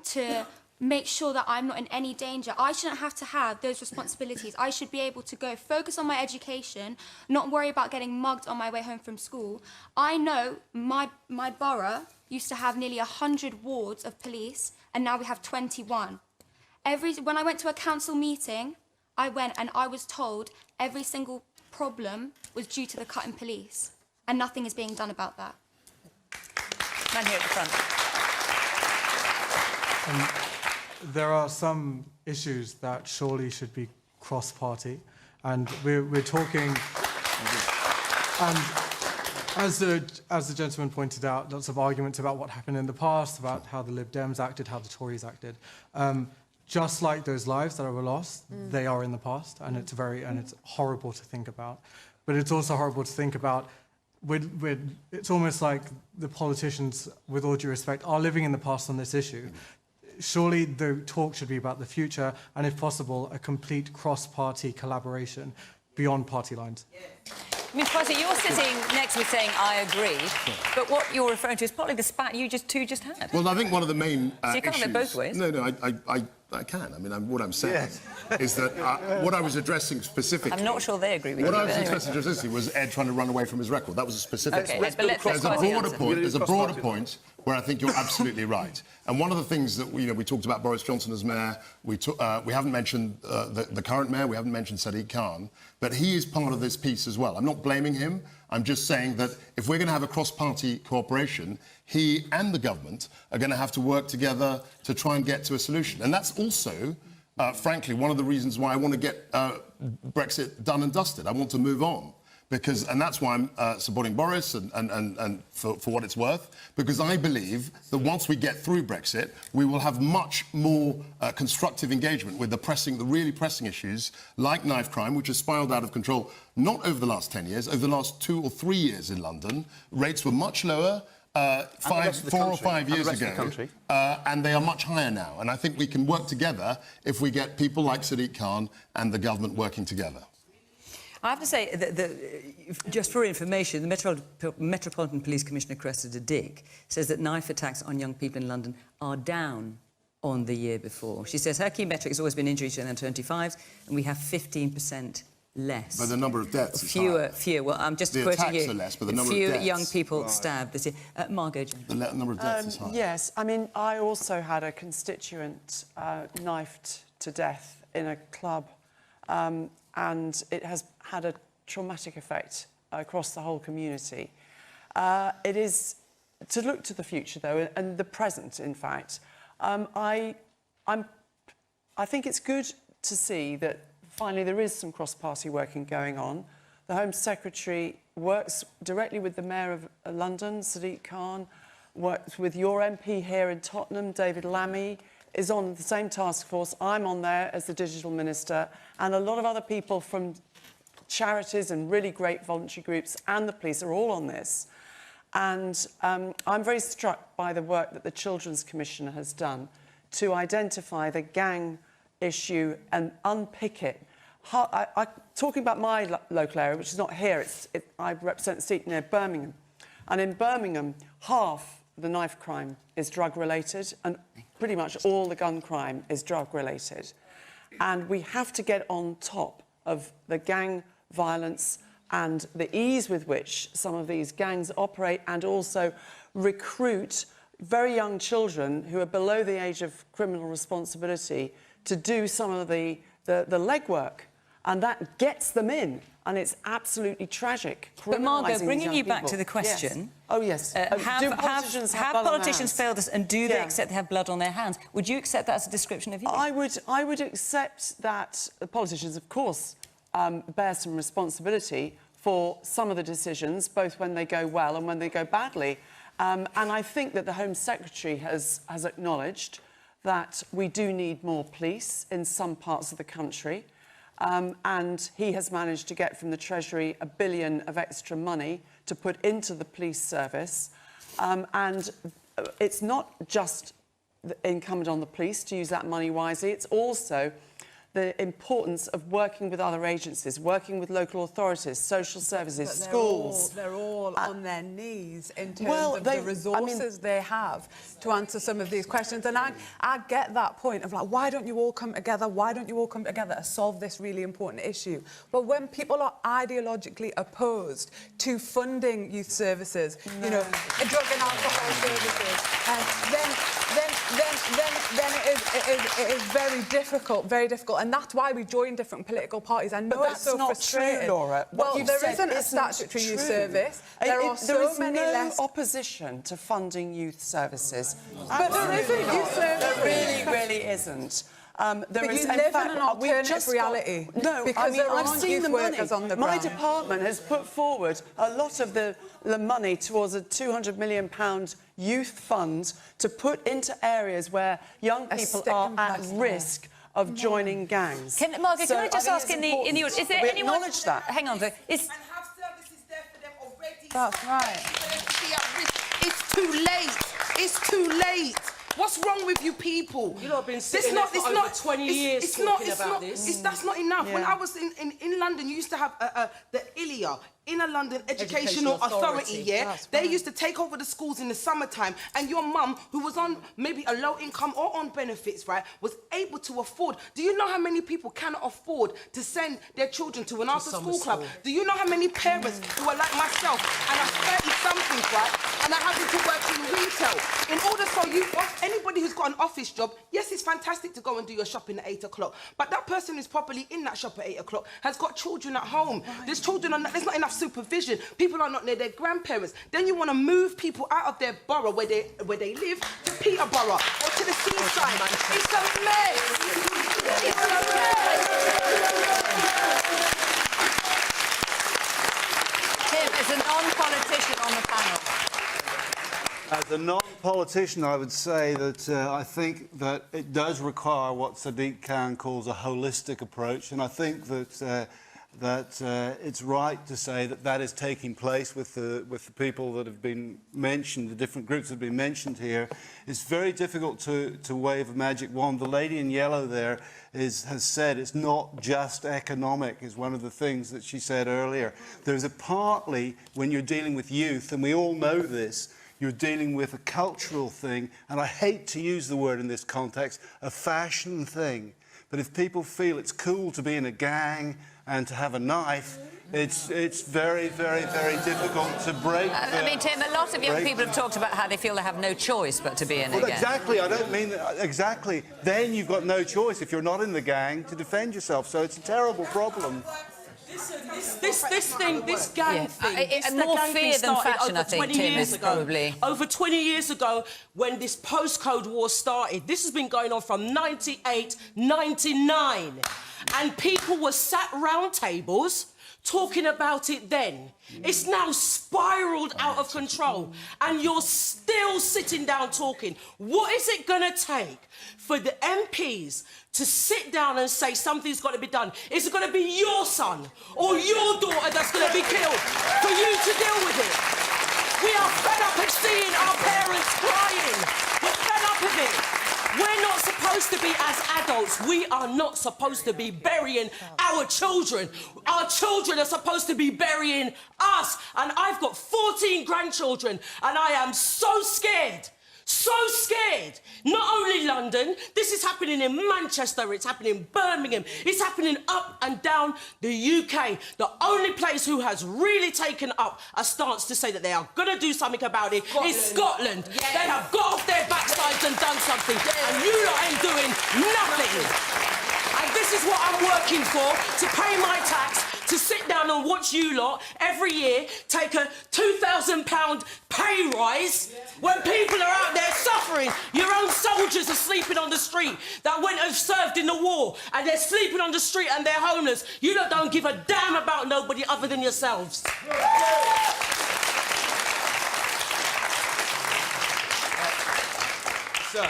to make sure that I'm not in any danger. I shouldn't have to have those responsibilities. I should be able to go focus on my education, not worry about getting mugged on my way home from school. I know my borough used to have nearly 100 wards of police, and now we have 21. When I went to a council meeting, I went and I was told every single problem was due to the cut in police, and nothing is being done about that. Man here at the front. There are some issues that surely should be cross-party, and we're talking. And as the gentleman pointed out, lots of arguments about what happened in the past, about how the Lib Dems acted, how the Tories acted. Just like those lives that were lost, they are in the past, and it's horrible to think about. But it's also horrible to think about. It's almost like the politicians, with all due respect, are living in the past on this issue. Surely the talk should be about the future and, if possible, a complete cross-party collaboration beyond party lines. I mean, Kwasi, you're sitting next to me saying, I agree, but what you're referring to is partly the spat you two just had. Well, I think one of the main So you can't have it both ways. No, I can. I mean, what I'm saying is that what I was addressing specifically... I'm not sure they agree with you. What I was addressing specifically was Ed trying to run away from his record. That was a specific point. But let's There's a broader point where I think you're absolutely right. And one of the things that we talked about Boris Johnson as mayor. We haven't mentioned the current mayor. We haven't mentioned Sadiq Khan. But he is part of this piece as well. I'm not blaming him. I'm just saying that if we're going to have a cross-party cooperation, he and the government are going to have to work together to try and get to a solution. And that's also, frankly, one of the reasons why I want to get Brexit done and dusted. I want to move on. and that's why I'm supporting Boris and for what it's worth, because I believe that once we get through Brexit, we will have much more constructive engagement with the really pressing issues like knife crime, which has spiraled out of control, not over the last 10 years, over the last 2 or 3 years in London. Rates were much lower 4 or 5 years ago, and they are much higher now. And I think we can work together if we get people like Sadiq Khan and the government working together. I have to say, just for information, the Metropolitan Police Commissioner, Cressida Dick, says that knife attacks on young people in London are down on the year before. She says her key metric has always been injuries to under 25s, and we have 15% less. But the number of deaths is fewer. Well, I'm just quoting you. The attacks are less, but the number of deaths... Fewer young people stabbed this year. Margot James. The number of deaths is high. Yes, I mean, I also had a constituent knifed to death in a club, and it has had a traumatic effect across the whole community. It is to look to the future, though, and the present, in fact. I think it's good to see that finally there is some cross-party working going on. The Home Secretary works directly with the Mayor of London, Sadiq Khan, works with your MP here in Tottenham, David Lammy, is on the same task force. I'm on there as the Digital Minister, and a lot of other people from charities and really great voluntary groups and the police are all on this. And I'm very struck by the work that the Children's Commissioner has done to identify the gang issue and unpick it. Talking about my local area, which is not here, I represent a seat near Birmingham. And in Birmingham, half the knife crime is drug-related, and pretty much all the gun crime is drug-related. And we have to get on top of the gang violence and the ease with which some of these gangs operate and also recruit very young children who are below the age of criminal responsibility to do some of the legwork. And that gets them in. And it's absolutely tragic. But Margot, bringing you back to the question... Yes. Oh, yes. Have politicians failed us, and do they accept they have blood on their hands? Would you accept that as a description of you? I would accept that the politicians, of course, bear some responsibility for some of the decisions, both when they go well and when they go badly. And I think that the Home Secretary has acknowledged that we do need more police in some parts of the country. And he has managed to get from the Treasury £1 billion of extra money to put into the police service. And it's not just incumbent on the police to use that money wisely, it's also the importance of working with other agencies, working with local authorities, social services, schools. They're all on their knees in terms of the resources they have to answer some of these questions. And I get that point of, like, why don't you all come together? Why don't you all come together to solve this really important issue? But when people are ideologically opposed to funding youth services, you know, drug and alcohol services, then it is very difficult, and that's why we join different political parties. I know it's so frustrating. True, Laura. Well, there isn't a statutory youth service. There are so many less opposition to funding youth services. But there isn't youth services. There really isn't. But you live in an alternative reality. No, because there I've aren't seen youth the money. workers on the My ground. department has put forward a lot of the money towards a £200 million youth fund to put into areas where young people are at risk of joining gangs. Margaret, can I just ask in the audience, is there anyone... acknowledge that. Hang on, and have services there for them already. That's right. It's too late. It's too late. What's wrong with you people? You've not been sitting there for over 20 years talking about this. That's not enough. Yeah. When I was in London, you used to have the ILEA, Inner London Educational Authority, yeah? They used to take over the schools in the summertime, and your mum, who was on maybe a low income or on benefits, right, was able to afford. Do you know how many people cannot afford to send their children to an after-school club? Do you know how many parents who are like myself and are 30-something, right, and are having to work in retail? In order for you, anybody who's got an office job, yes, it's fantastic to go and do your shopping at 8 o'clock, but that person who's properly in that shop at 8 o'clock has got children at home. There's not enough supervision. People are not near their grandparents. Then you want to move people out of their borough where they live to Peterborough or to the seaside. It's a mess. It's a mess. non-politician on the panel. As a non-politician, I would say that I think that it does require what Sadiq Khan calls a holistic approach, and I think that it's right to say that that is taking place with the people that have been mentioned, the different groups that have been mentioned here. It's very difficult to wave a magic wand. The lady in yellow there has said it's not just economic, is one of the things that she said earlier. There's a partly, when you're dealing with youth, and we all know this, you're dealing with a cultural thing, and I hate to use the word in this context, a fashion thing. But if people feel it's cool to be in a gang and to have a knife, it's very, very, very difficult to break I mean, Tim, a lot of young people have talked about how they feel they have no choice but to be in a gang. Exactly, I don't mean that, exactly. Then you've got no choice, if you're not in the gang, to defend yourself, so it's a terrible problem. This gang thing, more fear than fashion, I think, Tim, is probably. Over 20 years ago, when this postcode war started, this has been going on from 98, 99. And people were sat round tables talking about it then. It's now spiralled out of control, and you're still sitting down talking. What is it going to take for the MPs to sit down and say something's got to be done? Is it going to be your son or your daughter that's going to be killed for you to deal with it? We are fed up of seeing our parents crying. We're fed up of it. We're not supposed to be, as adults, we are not supposed to be burying our children. Our children are supposed to be burying us. And I've got 14 grandchildren, and I am so scared. So scared. Not only London, this is happening in Manchester, it's happening in Birmingham, it's happening up and down the UK. The only place who has really taken up a stance to say that they are going to do something about it is Scotland. Yes. They have got off their backsides and done something, and you lot ain't doing nothing. And this is what I'm working for, to pay my tax, to sit down and watch you lot every year take a £2,000 pay rise when people are out there suffering. Your own soldiers are sleeping on the street that went and served in the war, and they're sleeping on the street and they're homeless. You lot don't give a damn about nobody other than yourselves. So,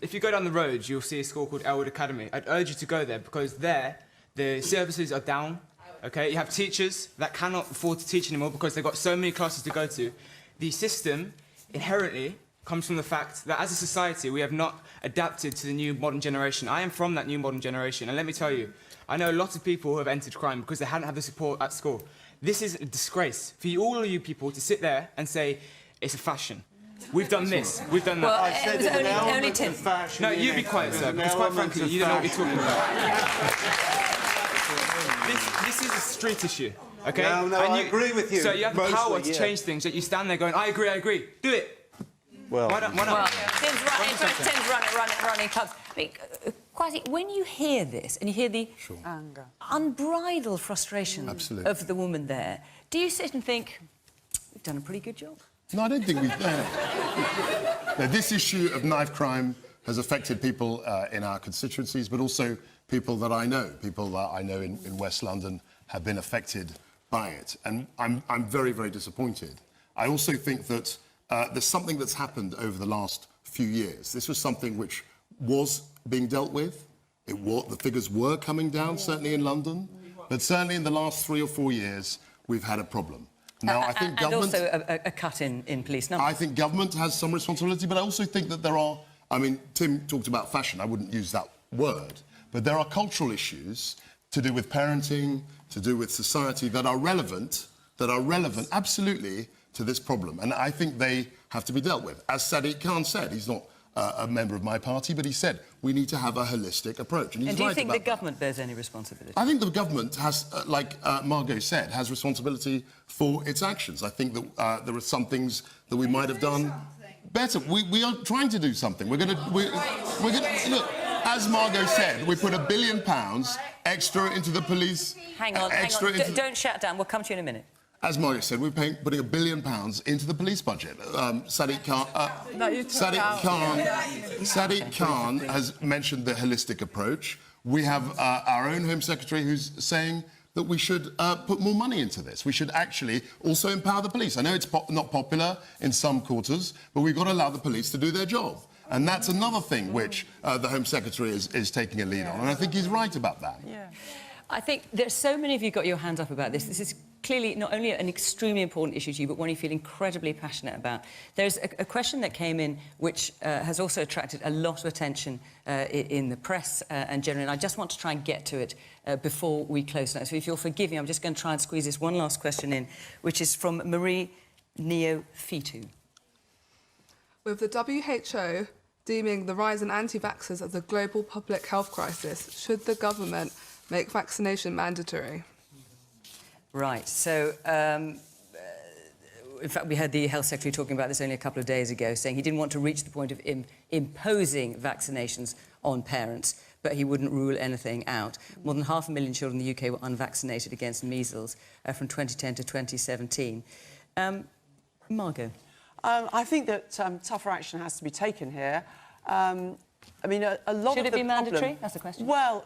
if you go down the road, you'll see a school called Elwood Academy. I'd urge you to go there because there, the services are down. Okay, you have teachers that cannot afford to teach anymore because they've got so many classes to go to. The system inherently comes from the fact that as a society we have not adapted to the new modern generation. I am from that new modern generation, and let me tell you, I know a lot of people who have entered crime because they hadn't had the support at school. This is a disgrace for you, all of you people, to sit there and say it's a fashion. We've done this, we've done that. Well, it was only Tim. No, you be quiet, sir, because quite frankly, you don't know what you're talking about. This is a street issue, OK? No, I agree with you. So you have the power to yeah. change things, that you stand there going, I agree. Do it. Well, why not? Well, Tim's running clubs. I mean, Kwasi, when you hear this and you hear the anger, unbridled frustration of the woman there, do you sit and think, we've done a pretty good job? No, I don't think we've done. No, this issue of knife crime has affected people in our constituencies, but also people that I know. People that I know in West London have been affected by it. And I'm very, very disappointed. I also think that there's something that's happened over the last few years. This was something which was being dealt with. The figures were coming down, certainly in London. But certainly in the last 3 or 4 years, we've had a problem. Now, I think government... And also a cut in police numbers. I think government has some responsibility, but I also think that there are... I mean, Tim talked about fashion. I wouldn't use that word. But there are cultural issues to do with parenting, to do with society that are relevant, absolutely, to this problem. And I think they have to be dealt with. As Sadiq Khan said, he's not a member of my party, but he said we need to have a holistic approach. And, he's do you right think about the government bears any responsibility? I think the government has, like Margot said, has responsibility for its actions. I think that there are some things that we might have done better. We are trying to do something. We're going to look. As Margot said, we put £1 billion extra into the police. Hang on. Don't shut down. We'll come to you in a minute. As Margot said, we're putting £1 billion into the police budget. Sadiq Khan has mentioned the holistic approach. We have our own Home Secretary who's saying that we should put more money into this. We should actually also empower the police. I know it's not popular in some quarters, but we've got to allow the police to do their job. And that's another thing which the Home Secretary is taking a lead on, and I think he's right about that. Yeah. I think there's so many of you got your hands up about this. This is clearly not only an extremely important issue to you, but one you feel incredibly passionate about. There's a question that came in which has also attracted a lot of attention in the press and generally, and I just want to try and get to it before we close tonight. So if you'll forgive me, I'm just going to try and squeeze this one last question in, which is from Marie Neophytou. With the WHO deeming the rise in anti-vaxxers as a global public health crisis, should the government make vaccination mandatory? Right, so in fact we heard the Health Secretary talking about this only a couple of days ago, saying he didn't want to reach the point of imposing vaccinations on parents, but he wouldn't rule anything out. More than 500,000 children in the UK were unvaccinated against measles from 2010 to 2017. Margot? I think that tougher action has to be taken here. I mean, a lot Should of it be the mandatory? problem... That's the question. Well,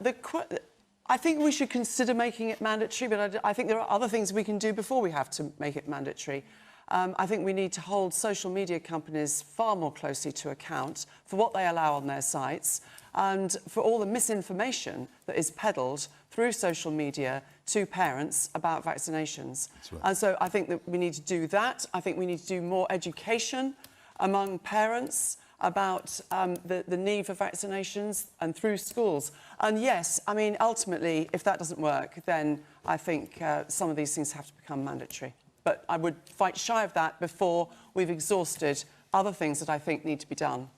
I think we should consider making it mandatory, but I think there are other things we can do before we have to make it mandatory. I think we need to hold social media companies far more closely to account for what they allow on their sites and for all the misinformation that is peddled through social media to parents about vaccinations. Right. And so I think that we need to do that. I think we need to do more education among parents about the need for vaccinations and through schools. And yes, I mean, ultimately, if that doesn't work, then I think some of these things have to become mandatory. But I would fight shy of that before we've exhausted other things that I think need to be done.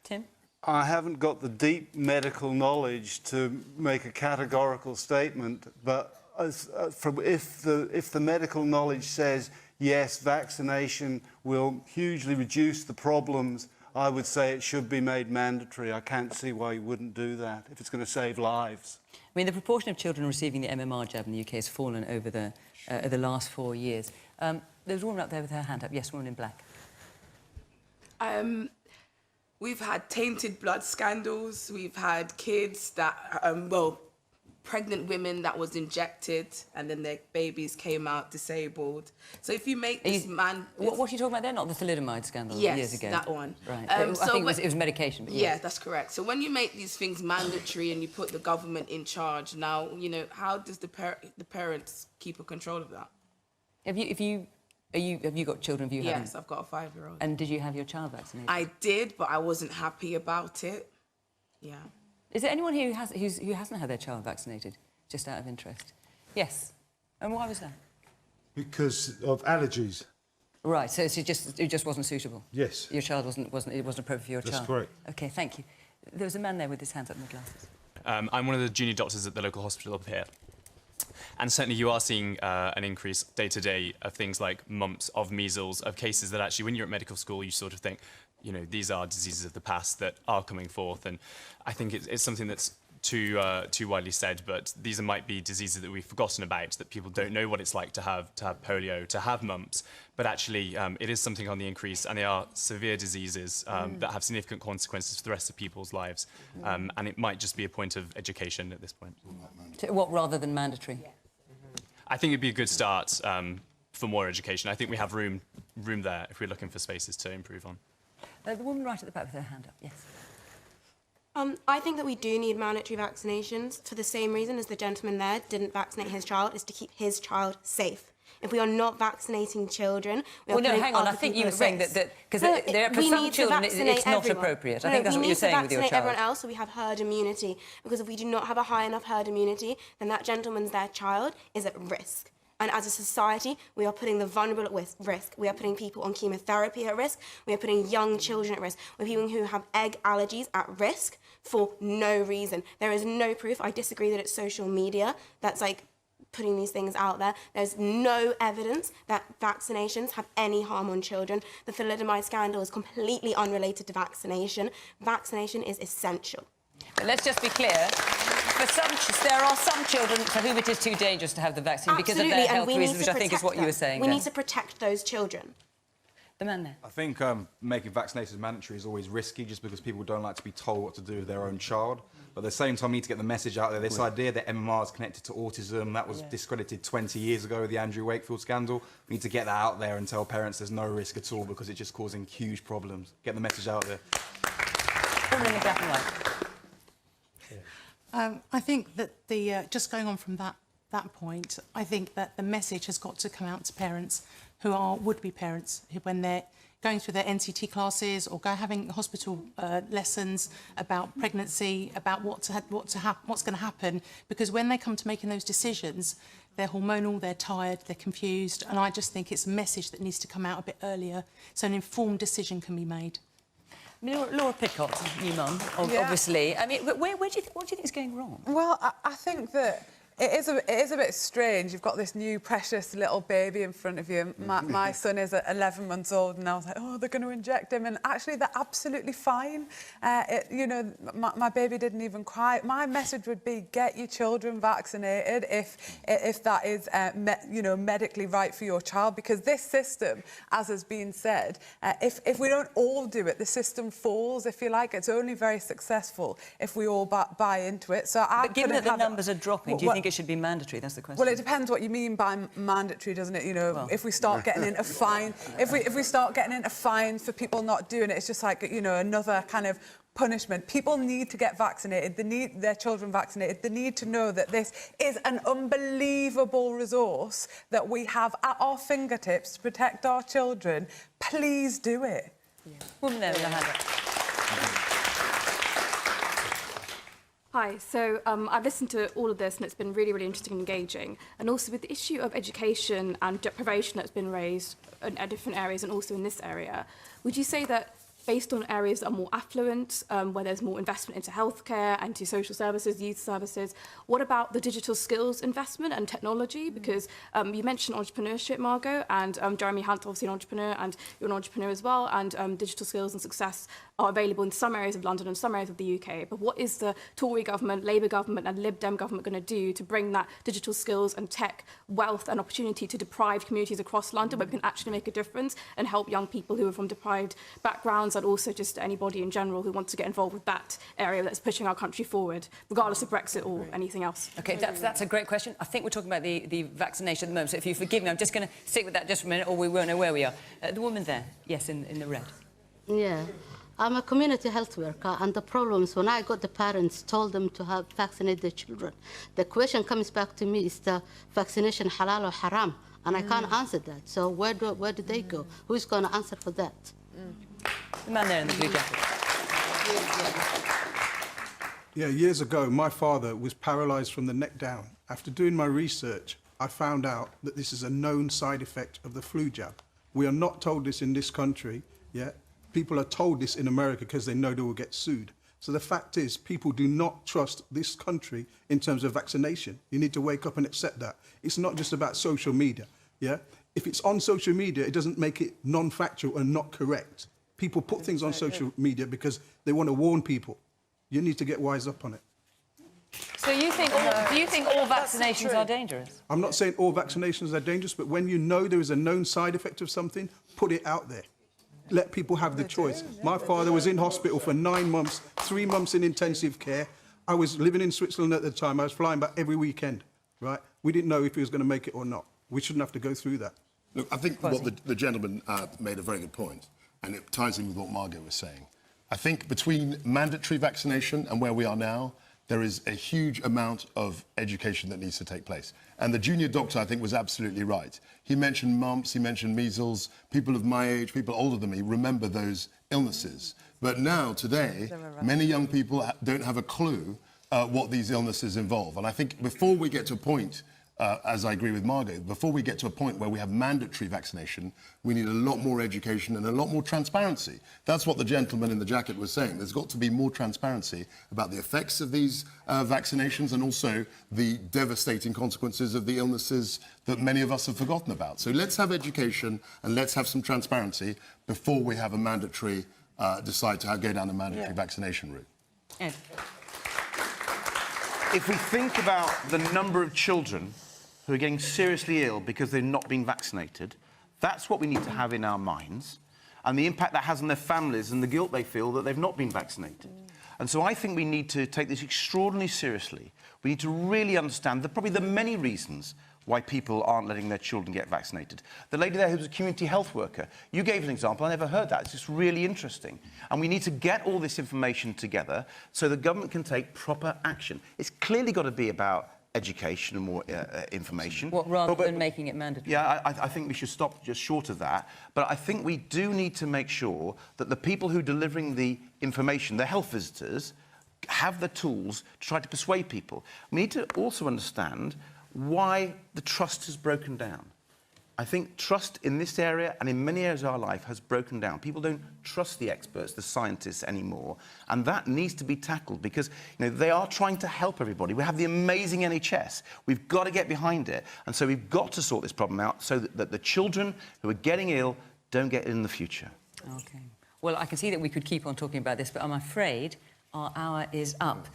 Tim? I haven't got the deep medical knowledge to make a categorical statement, but if the medical knowledge says, yes, vaccination will hugely reduce the problems, I would say it should be made mandatory. I can't see why you wouldn't do that if it's going to save lives. I mean, the proportion of children receiving the MMR jab in the UK has fallen over the last 4 years. There's a woman up there with her hand up. Yes, woman in black. We've had tainted blood scandals. We've had kids that, pregnant women that was injected and then their babies came out disabled. So if you make this What are you talking about there? Not the thalidomide scandal years ago? Yes, that one. Right. I think it was medication. But yeah, that's correct. So when you make these things mandatory and you put the government in charge, now, you know, how does the parents keep a control of that? Have you got children? Yes, I've got a 5-year-old. And did you have your child vaccinated? I did, but I wasn't happy about it. Yeah. Is there anyone here who hasn't had their child vaccinated, just out of interest? Yes. And why was that? Because of allergies. Right. So it just wasn't suitable. Yes. Your child wasn't appropriate for your child. That's correct. Okay. Thank you. There was a man there with his hands up in the glasses. I'm one of the junior doctors at the local hospital up here. And certainly you are seeing an increase day to day of things like mumps, of measles, of cases that actually, when you're at medical school, you sort of think, you know, these are diseases of the past that are coming forth. And I think it's something that's too widely said, but these might be diseases that we've forgotten about, that people don't know what it's like to have polio, to have mumps. But actually, it is something on the increase, and they are severe diseases that have significant consequences for the rest of people's lives. And it might just be a point of education at this point. What, rather than mandatory? Yeah. I think it'd be a good start for more education. I think we have room there if we're looking for spaces to improve on. The woman right at the back with her hand up, yes. I think that we do need mandatory vaccinations for the same reason as the gentleman there didn't vaccinate his child, is to keep his child safe. If we are not vaccinating children, we are putting hang on. I other think you people were at saying risk. that because for some children it's not appropriate. I think that's what you're saying with your child. We need to vaccinate everyone else so we have herd immunity. Because if we do not have a high enough herd immunity, then that gentleman's their child is at risk. And as a society, we are putting the vulnerable at risk. We are putting people on chemotherapy at risk. We are putting young children at risk. We're people who have egg allergies at risk for no reason. There is no proof. I disagree that it's social media that's like putting these things out there. There's no evidence that vaccinations have any harm on children. The thalidomide scandal is completely unrelated to vaccination. Vaccination is essential. But let's just be clear. There are some children for whom it is too dangerous to have the vaccine because of their health reasons, which I think is what you were saying. We need to protect those children. The man there. I think making vaccinations mandatory is always risky just because people don't like to be told what to do with their own child. But at the same time, we need to get the message out there. This idea that MMR is connected to autism, that was discredited 20 years ago with the Andrew Wakefield scandal. We need to get that out there and tell parents there's no risk at all because it's just causing huge problems. Get the message out there. I think that just going on from that point, I think that the message has got to come out to parents who are would-be parents, who, when they're going through their NCT classes or having hospital lessons about pregnancy, about what's going to happen, because when they come to making those decisions, they're hormonal, they're tired, they're confused, and I just think it's a message that needs to come out a bit earlier so an informed decision can be made. I mean, Laura Pidcock, new mum, obviously. I mean, what do you think is going wrong? Well, I think that it is a bit strange. You've got this new precious little baby in front of you. My son is 11 months old, and I was like, oh, they're going to inject him, and actually they're absolutely fine. You know, my baby didn't even cry. My message would be get your children vaccinated if that is you know, medically right for your child, because this system, as has been said, if we don't all do it, the system falls, if you like. It's only very successful if we all buy into it. So but given that the numbers are dropping, do you think it should be mandatory? That's the question. Well, it depends what you mean by mandatory, doesn't it? You know, if we start getting into fine, if we start getting into fines for people not doing it, it's just like, you know, another kind of punishment. People need to get vaccinated. They need their children vaccinated. They need to know that this is an unbelievable resource that we have at our fingertips to protect our children. Please do it. Woman there with a hand up. Hi, so I've listened to all of this and it's been really, really interesting and engaging. And also with the issue of education and deprivation that's been raised in different areas and also in this area, would you say that based on areas that are more affluent, where there's more investment into healthcare, into social services, youth services, what about the digital skills investment and technology? Because you mentioned entrepreneurship, Margot, and Jeremy Hunt, obviously an entrepreneur, and you're an entrepreneur as well, and digital skills and success are available in some areas of London and some areas of the UK. But what is the Tory government, Labour government and Lib Dem government going to do to bring that digital skills and tech wealth and opportunity to deprived communities across London where we can actually make a difference and help young people who are from deprived backgrounds and also just anybody in general who wants to get involved with that area that's pushing our country forward, regardless of Brexit or anything else? OK, that's a great question. I think we're talking about the vaccination at the moment, so if you forgive me, I'm just going to stick with that just for a minute or we won't know where we are. The woman there, yes, in the red. Yeah. I'm a community health worker, and the problem is when I got the parents told them to have vaccinate their children, the question comes back to me, is the vaccination halal or haram? And I can't answer that. So where do they go? Who's going to answer for that? The man there in the blue jacket. Yeah, years ago, my father was paralysed from the neck down. After doing my research, I found out that this is a known side effect of the flu jab. We are not told this in this country yet. People are told this in America because they know they will get sued. So the fact is, people do not trust this country in terms of vaccination. You need to wake up and accept that. It's not just about social media, yeah? If it's on social media, it doesn't make it non-factual and not correct. People put things on social media because they want to warn people. You need to get wise up on it. So do you think all vaccinations are dangerous? I'm not saying all vaccinations are dangerous, but when you know there is a known side effect of something, put it out there. Let people have the choice. My father was in hospital for 9 months, 3 months in intensive care. I was living in Switzerland at the time. I was flying back every weekend, right? We didn't know if he was going to make it or not. We shouldn't have to go through that. Look, I think what the gentleman made a very good point, and it ties in with what Margot was saying. I think between mandatory vaccination and where we are now, there is a huge amount of education that needs to take place. And the junior doctor, I think, was absolutely right. He mentioned mumps, he mentioned measles. People of my age, people older than me, remember those illnesses. But now, today, many young people don't have a clue what these illnesses involve. And I think before we get to a point, as I agree with Margot, before we get to a point where we have mandatory vaccination, we need a lot more education and a lot more transparency. That's what the gentleman in the jacket was saying. There's got to be more transparency about the effects of these vaccinations and also the devastating consequences of the illnesses that many of us have forgotten about. So let's have education and let's have some transparency before we have a mandatory, decide to go down a mandatory vaccination route. Ed. If we think about the number of children who are getting seriously ill because they're not being vaccinated, that's what we need to have in our minds. and the impact that has on their families and the guilt they feel that they've not been vaccinated. And so I think we need to take this extraordinarily seriously. We need to really understand probably the many reasons why people aren't letting their children get vaccinated. The lady there who was a community health worker, you gave an example, I never heard that. It's just really interesting. And we need to get all this information together so the government can take proper action. It's clearly got to be about education and more information. What, rather than making it mandatory? Yeah, I think we should stop just short of that. But I think we do need to make sure that the people who are delivering the information, the health visitors, have the tools to try to persuade people. We need to also understand why the trust has broken down. I think trust in this area and in many areas of our life has broken down. People don't trust the experts, the scientists anymore, and that needs to be tackled because they are trying to help everybody. We have the amazing NHS. We've got to get behind it, and so we've got to sort this problem out so that the children who are getting ill don't get ill in the future. OK. Well, I can see that we could keep on talking about this, but I'm afraid our hour is up.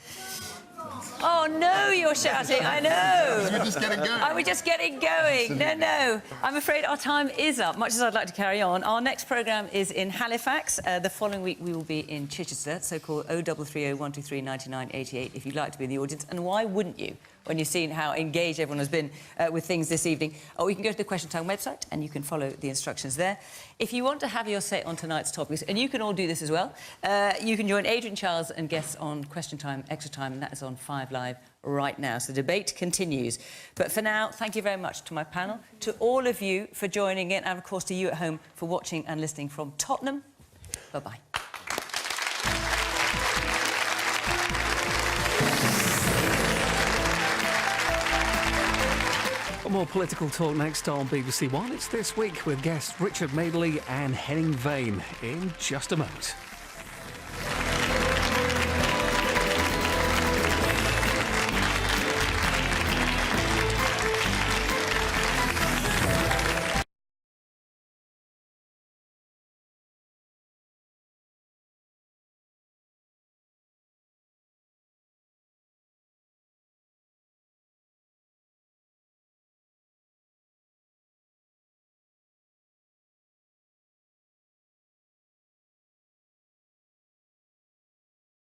Oh, no, you're shouting, I know. We're just getting going. Are we just getting going? Absolutely. No. I'm afraid our time is up, much as I'd like to carry on. Our next programme is in Halifax. The following week, we will be in Chichester, so call 0330 123 9988 if you'd like to be in the audience. And why wouldn't you, when you've seen how engaged everyone has been with things this evening? Or you can go to the Question Time website and you can follow the instructions there. If you want to have your say on tonight's topics, and you can all do this as well, you can join Adrian Charles and guests on Question Time Extra Time, and that is on 5 Live right now. So the debate continues. But for now, thank you very much to my panel, to all of you for joining in, and of course to you at home for watching and listening from Tottenham. Bye-bye. More political talk next on BBC One. It's This Week with guests Richard Madeley and Henning Vane in just a moment.